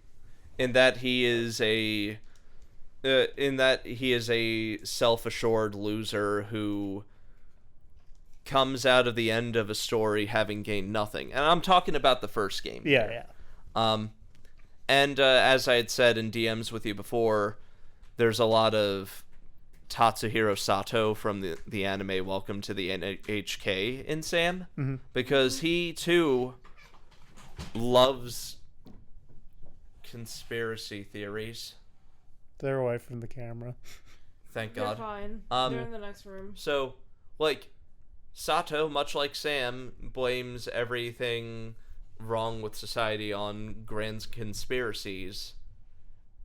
In that he is a self-assured loser who comes out of the end of a story having gained nothing. And I'm talking about the first game. Yeah, here. yeah. And as I had said in DMs with you before, there's a lot of Tatsuhiro Sato from the anime Welcome to the NHK in Sam. Mm-hmm. Because he, too, loves conspiracy theories. They're away from the camera. Thank They're God. fine. They're in the next room. So, like, Sato, much like Sam, blames everything wrong with society on grand conspiracies,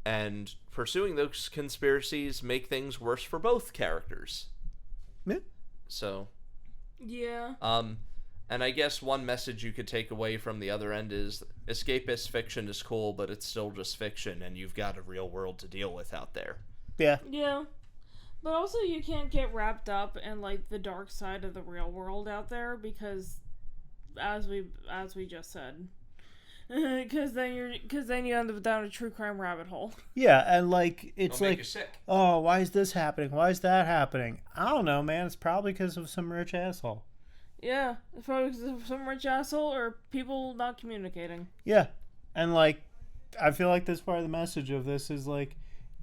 and pursuing those conspiracies make things worse for both characters. Yeah. So, yeah. And I guess one message you could take away from the other end is escapist fiction is cool, but it's still just fiction, and you've got a real world to deal with out there. Yeah. Yeah. But also you can't get wrapped up in like the dark side of the real world out there, because as we just said, because then you end up down a true crime rabbit hole. Yeah, and like it's It'll make like, you sick. oh, why is this happening? Why is that happening? I don't know, man. It's probably because of some rich asshole. Yeah, it's probably because of some rich asshole or people not communicating. Yeah, and like I feel like this part of the message of this is like,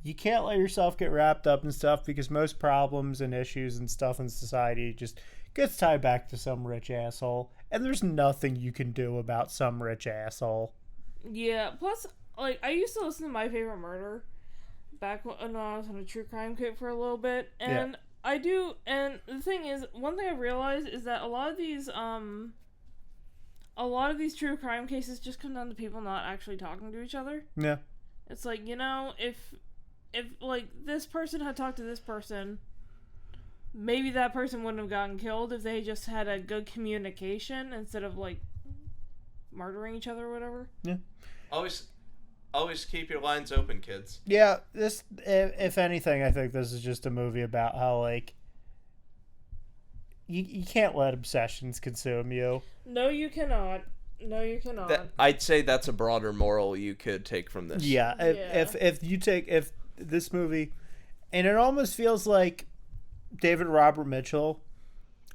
you can't let yourself get wrapped up in stuff, because most problems and issues and stuff in society just gets tied back to some rich asshole, and there's nothing you can do about some rich asshole. Yeah, plus, like, I used to listen to My Favorite Murder back when I was on a true crime kick for a little bit, and I do, and the thing is, one thing I've realized is that a lot of these true crime cases just come down to people not actually talking to each other. Yeah. It's like, you know, if like this person had talked to this person, maybe that person wouldn't have gotten killed if they just had a good communication instead of like murdering each other or whatever. Yeah. Always keep your lines open, kids. Yeah, this, if anything, I think this is just a movie about how, like, you can't let obsessions consume you. No, you cannot. No, you cannot. I'd say that's a broader moral you could take from this. Yeah, if this movie, and it almost feels like David Robert Mitchell,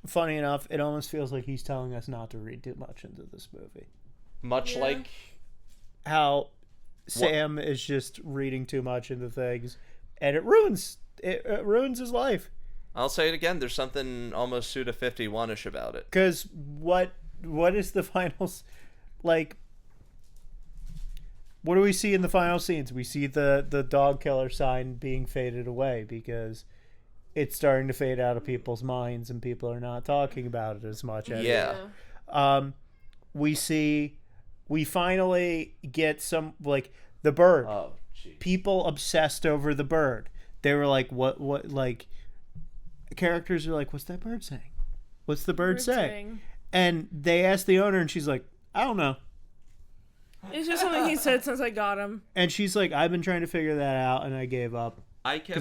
funny enough, it almost feels like he's telling us not to read too much into this movie. Much like how Sam is just reading too much into things, and it ruins his life. I'll say it again. There's something almost Suda 51ish about it. Because what is the finals like? What do we see in the final scenes? We see the dog killer sign being faded away because it's starting to fade out of people's minds, and people are not talking about it as much anymore. Yeah. We finally get some, like, the bird. Oh, geez. People obsessed over the bird. They were like, what, like, characters are like, what's that bird saying? What's the bird saying? And they asked the owner, and she's like, I don't know. It's just something he said since I got him. And she's like, I've been trying to figure that out, and I gave up. I kept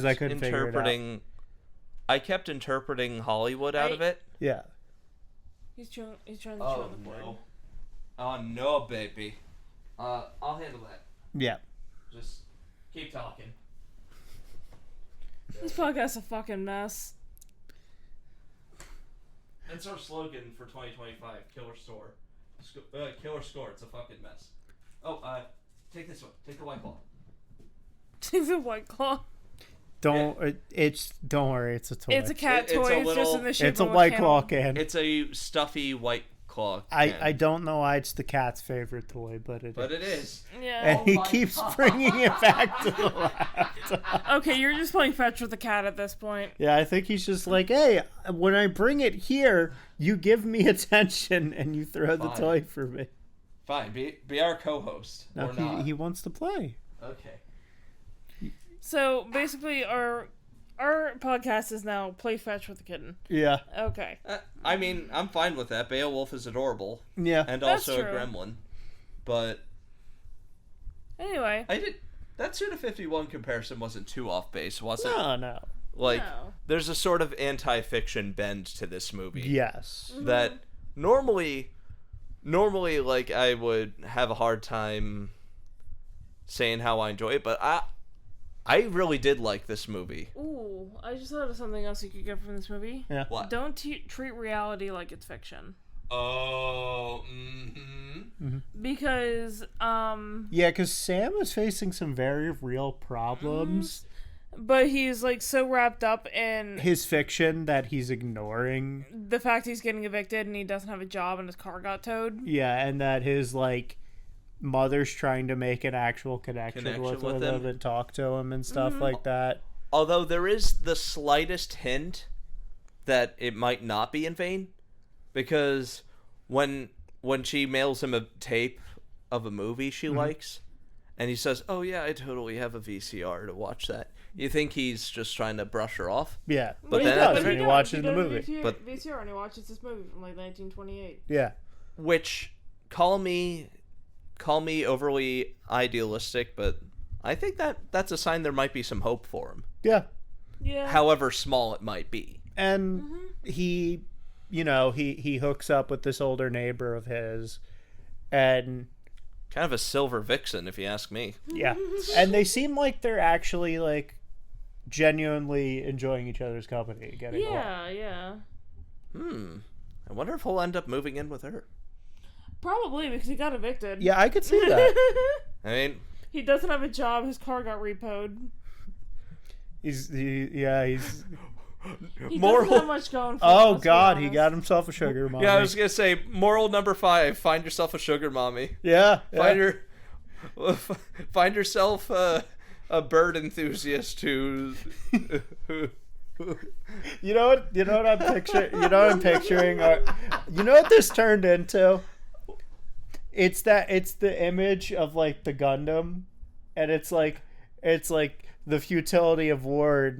interpreting Hollywood out of it. Yeah. He's trying to chew on the board. No. Oh no, baby. I'll handle that. Yeah. Just keep talking. This podcast's a fucking mess. That's our slogan for 2025. Killer score. It's a fucking mess. Oh, take this one. Take the White Claw. Take the White Claw. Don't worry, it's a toy. It's a cat toy. It's just in the shape it's of a White Claw can. can. It's a stuffy White Claw can. I don't know why it's the cat's favorite toy, but it is. Yeah. And he keeps bringing it back to the laptop. Okay, you're just playing fetch with the cat at this point. Yeah, I think he's just like, hey, when I bring it here, you give me attention and you throw the toy for me. Fine, be our co-host. No, or not. He wants to play. Okay. So basically, our our podcast is now play fetch with the kitten. Yeah. Okay. I mean, I'm fine with that. Beowulf is adorable. Yeah. And That's also true. a gremlin. But Anyway. that Suda 51 comparison wasn't too off base, was it? No. Like, No. there's a sort of anti-fiction bend to this movie. Yes. That normally, like, I would have a hard time saying how I enjoy it, but I really did like this movie. Ooh, I just thought of something else you could get from this movie. Yeah. What? Don't treat reality like it's fiction. Oh, Because, Yeah, because Sam is facing some very real problems. but he's, like, so wrapped up in His fiction that he's ignoring. the fact he's getting evicted and he doesn't have a job and his car got towed. Yeah, and that his, like, mother's trying to make an actual connection with with him him. and talk to him and stuff like that. Although there is the slightest hint that it might not be in vain, because when she mails him a tape of a movie she likes, and he says, "Oh yeah, I totally have a VCR to watch that," you think he's just trying to brush her off. Yeah, But but he then does at when the- he watches the does movie. But- VCR and he watches this movie from like 1928. Yeah. Which, call me overly idealistic, but I think that's a sign there might be some hope for him, Yeah. Yeah. however small it might be. And he, he hooks up with this older neighbor of his, and Kind of a silver vixen, if you ask me. yeah, and they seem like they're actually like genuinely enjoying each other's company, getting along. Yeah. I wonder if he'll end up moving in with her. Probably because he got evicted. Yeah, I could see that. I mean, He doesn't have a job. His car got repoed. he's He Moral- doesn't have much going for him. oh let's be god, he honest. got himself a sugar mommy. yeah, I was gonna say moral number 5: find yourself a sugar mommy. yeah. Find yourself a bird enthusiast who. You know what I'm picturing. You know what I'm picturing. You know what this turned into. It's the image of like the Gundam, and it's like the futility of war.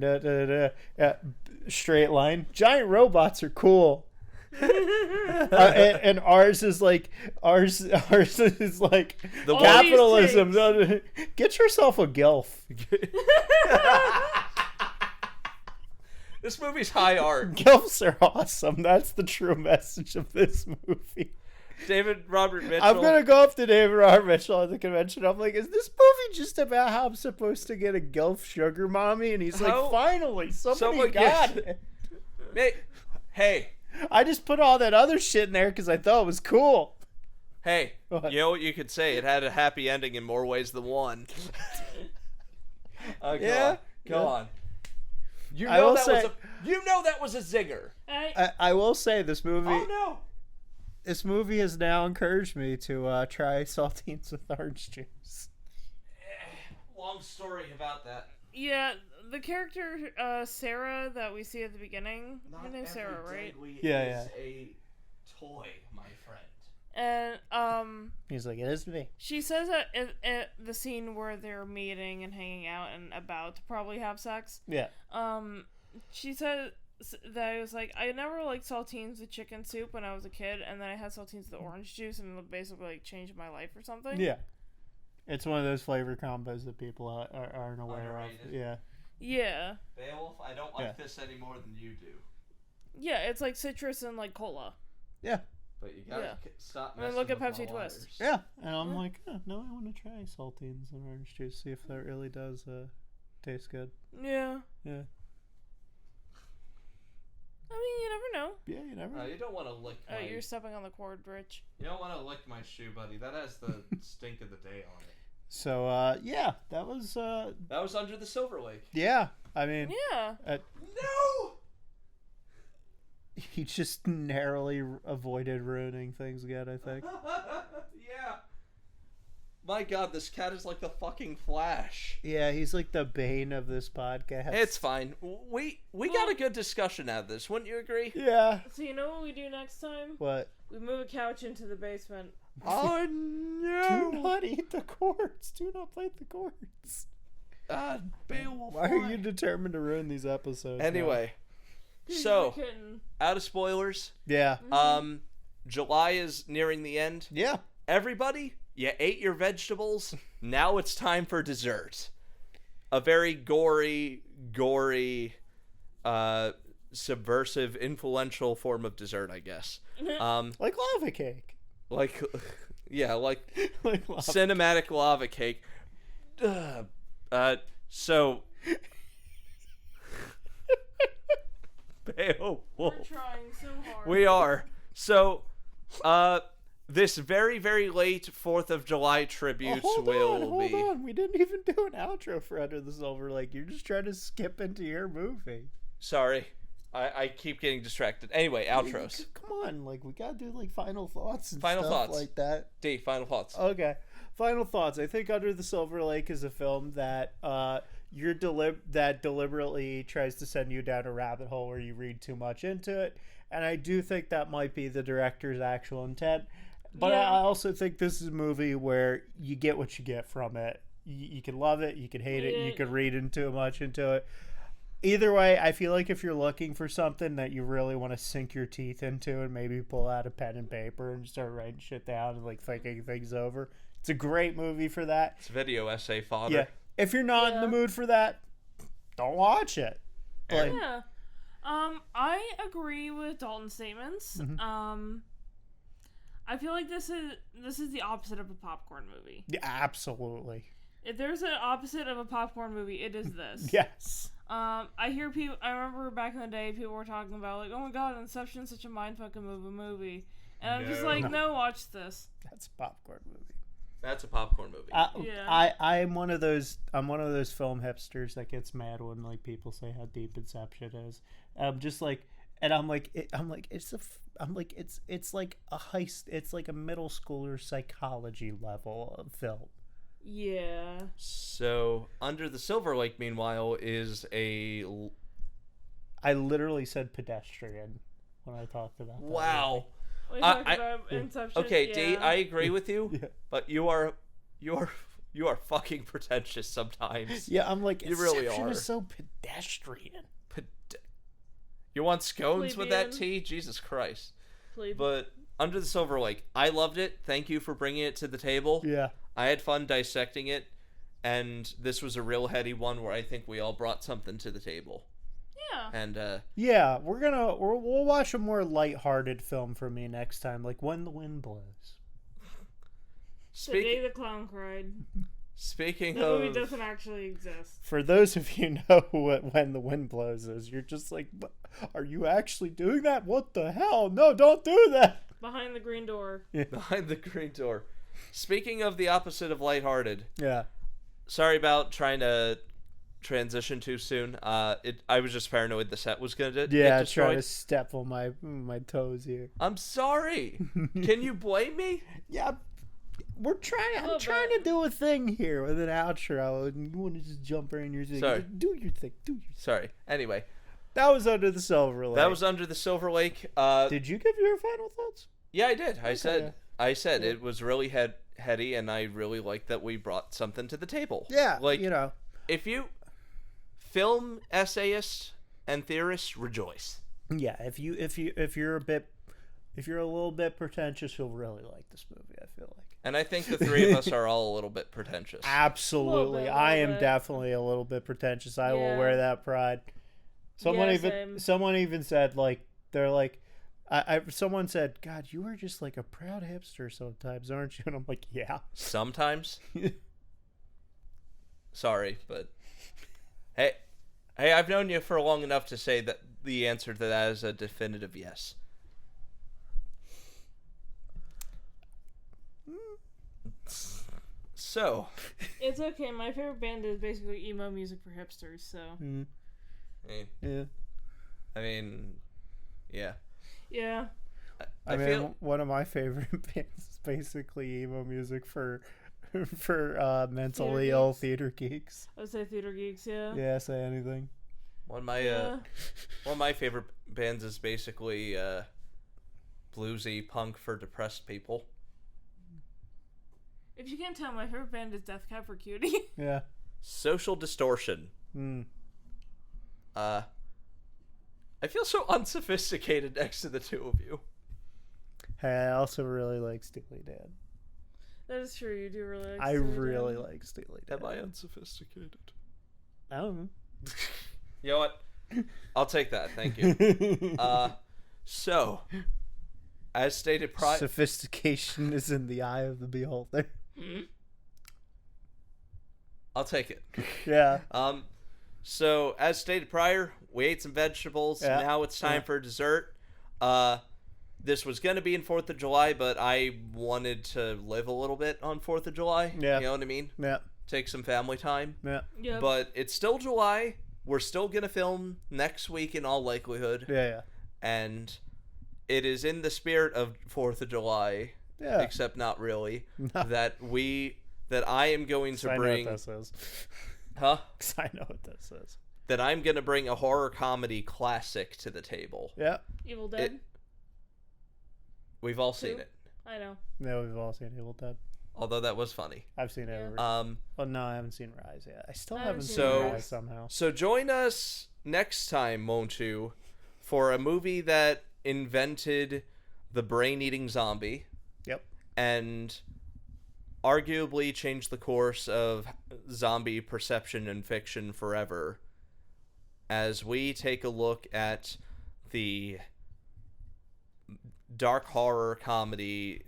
Straight line. Giant robots are cool. And ours is like The capitalism. Get yourself a gilf. This movie's high art. Gilfs are awesome. That's the true message of this movie. David Robert Mitchell. I'm gonna go up to David Robert Mitchell at the convention. I'm like, is this movie just about how I'm supposed to get a Gilf sugar mommy? And he's How- like, finally, somebody someone got gets- it. Hey, I just put all that other shit in there because I thought it was cool. hey, What? you know what you could say? It had a happy ending in more ways than one. Yeah. Go on. You I know will that say- was a zinger. I will say this movie. Oh no. This movie has now encouraged me to try saltines with orange juice. Long story about that. Yeah, the character Sarah that we see at the beginning. Her name's Sarah, right? Yeah. Is a toy, my friend. And He's like, it is me. she says that at the scene where they're meeting and hanging out and about to probably have sex. Yeah. She said that I was like, I never liked saltines with chicken soup when I was a kid, and then I had saltines with orange juice, and it basically like changed my life or something. Yeah. It's one of those flavor combos that people aren't aware of. Underrated. Yeah. Yeah. Beowulf, I don't like this any more than you do. Yeah, it's like citrus and like cola. Yeah. But you gotta Yeah. stop I mean, messing look at with Pepsi my Twist. wires. Yeah. And I'm like, oh, no, I want to try saltines and orange juice, see if that really does taste good. Yeah. Yeah. I mean, you never know. Yeah, you never. You don't want to lick my... You're stepping on the cord, Rich. You don't want to lick my shoe, buddy. That has the stink of the day on it. So, yeah, that was, That was Under the Silver Lake. yeah, I mean, Yeah. No! he just narrowly avoided ruining things again, I think. Yeah. My god, this cat is like the fucking Flash. Yeah, he's like the bane of this podcast. It's fine. We got a good discussion out of this, wouldn't you agree? Yeah. So you know what we do next time? What? We move a couch into the basement. Oh Do no! not eat the cords. Do not bite the cords. Beowulf. Why are you determined to ruin these episodes? Anyway, so out of spoilers. Yeah. July is nearing the end. Yeah. Everybody, you ate your vegetables. Now it's time for dessert. A very gory, subversive, influential form of dessert, I guess. Like lava cake. Like, yeah, like Like lava. cinematic lava cake. So, Beowulf. We're trying so hard. We are. So, this very, very late 4th of July tribute hold will be... on. We didn't even do an outro for Under the Silver Lake. You're just trying to skip into your movie. Sorry. I keep getting distracted. Anyway, outros. Come on, like, we gotta do, like, final thoughts and Final stuff thoughts. like that. D, final thoughts. Okay. Final thoughts. I think Under the Silver Lake is a film that that deliberately tries to send you down a rabbit hole where you read too much into it. And I do think that might be the director's actual intent. But Yeah. I also think this is a movie where you get what you get from it. You can love it, you can hate it, you can read too much into it. Either way, I feel like if you're looking for something that you really want to sink your teeth into and maybe pull out a pen and paper and start writing shit down and like thinking things over, it's a great movie for that. It's video essay fodder. Yeah. If you're not in the mood for that, don't watch it. Like, Yeah. I agree with Dalton's statements. I feel like this is the opposite of a popcorn movie. yeah, absolutely. If there's an opposite of a popcorn movie, it is this. Yes. I hear people. I remember back in the day, people were talking about like, "Oh my god, Inception's such a mindfucking movie," and I'm just like, "No, watch this." That's a popcorn movie. That's a popcorn movie. Yeah. I'm one of those film hipsters that gets mad when like people say how deep Inception is. Just like, and I'm like it's like a heist. It's like a middle schooler psychology level of film. Yeah. So, Under the Silver Lake, meanwhile, is a... I literally said pedestrian when I talked about that. Wow. We talked about Inception. Okay, yeah. D, I agree with you, Yeah. but you are fucking pretentious sometimes. Yeah, I'm like, You really Inception are. is so pedestrian. You want scones with that Plebeian. tea? Jesus Christ. Please. But Under the Silver Lake, I loved it. Thank you for bringing it to the table. Yeah. I had fun dissecting it, and this was a real heady one where I think we all brought something to the table. Yeah. And Yeah, we'll watch a more lighthearted film for me next time, like When the Wind Blows. The Day the Clown Cried. Speaking The of, movie doesn't actually exist. For those of you who know what When the Wind Blows is, you're just like, are you actually doing that? What the hell? No, don't do that. Behind the Green Door. behind the green door. Speaking of the opposite of lighthearted, Yeah. sorry about trying to transition too soon. I was just paranoid the set was gonna get Yeah, destroyed. trying to step on my toes here. I'm sorry. Can you blame me? Yeah, I'm trying to do a thing here with an outro, and you want to just jump right in your thing. Sorry. Do your thing. Sorry. Anyway, That was Under the Silver Lake. that was Under the Silver Lake. Did you give your final thoughts? Yeah, I did. I said Yeah. it was really heady, and I really liked that we brought something to the table. Yeah, like if you film essayists and theorists rejoice. Yeah, if you're a little bit pretentious, you'll really like this movie, I feel like. And I think the three of us are all a little bit pretentious. Absolutely. Little I am bit. definitely a little bit pretentious. I will Yeah. wear that pride. Someone Same. even said like they're like someone said, "God, you are just like a proud hipster sometimes, aren't you?" And I'm like, "Yeah." Sometimes. Sorry, but hey, I've known you for long enough to say that the answer to that is a definitive yes. So, It's okay. My favorite band is basically emo music for hipsters, so. Yeah. I mean, yeah. Yeah. I mean, feel one of my favorite bands is basically emo music for mentally Theater ill geeks. theater geeks. I would say Theater Geeks, yeah. Yeah, say anything. one of my Yeah. one of my favorite bands is basically bluesy punk for depressed people. If you can't tell, my favorite band is Death Cab for Cutie. Yeah. Social Distortion. I feel so unsophisticated next to the two of you. Hey, I also really like Steely Dan. That is true. You do really like I Steely really Dan. like Steely Dan. Am I unsophisticated? I don't know. You know what? I'll take that. Thank you. So, as stated prior... Sophistication is in the eye of the beholder. I'll take it. Yeah. So, as stated prior, we ate some vegetables. Yeah. Now it's time for dessert. This was going to be in 4th of July, but I wanted to live a little bit on 4th of July. Yeah. You know what I mean? Yeah. Take some family time. Yeah. Yep. But it's still July. We're still going to film next week in all likelihood. Yeah. And it is in the spirit of 4th of July, Yeah. except not really, No. that I am going to bring... I know what this is. Huh? 'Cause I know what this is. That I'm going to bring a horror comedy classic to the table. Yeah. Evil Dead. We've all seen it. I know. No, we've all seen Evil Dead. Although that was funny. I've seen it. Yeah. Oh no, I haven't seen Rise yet. I still I haven't haven't seen seen Rise Rise. somehow. So join us next time, won't you, for a movie that invented the brain-eating zombie. Yep. And arguably changed the course of zombie perception and fiction forever, as we take a look at the dark horror comedy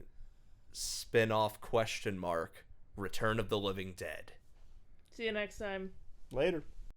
spin-off ? Return of the Living Dead. See you next time. Later.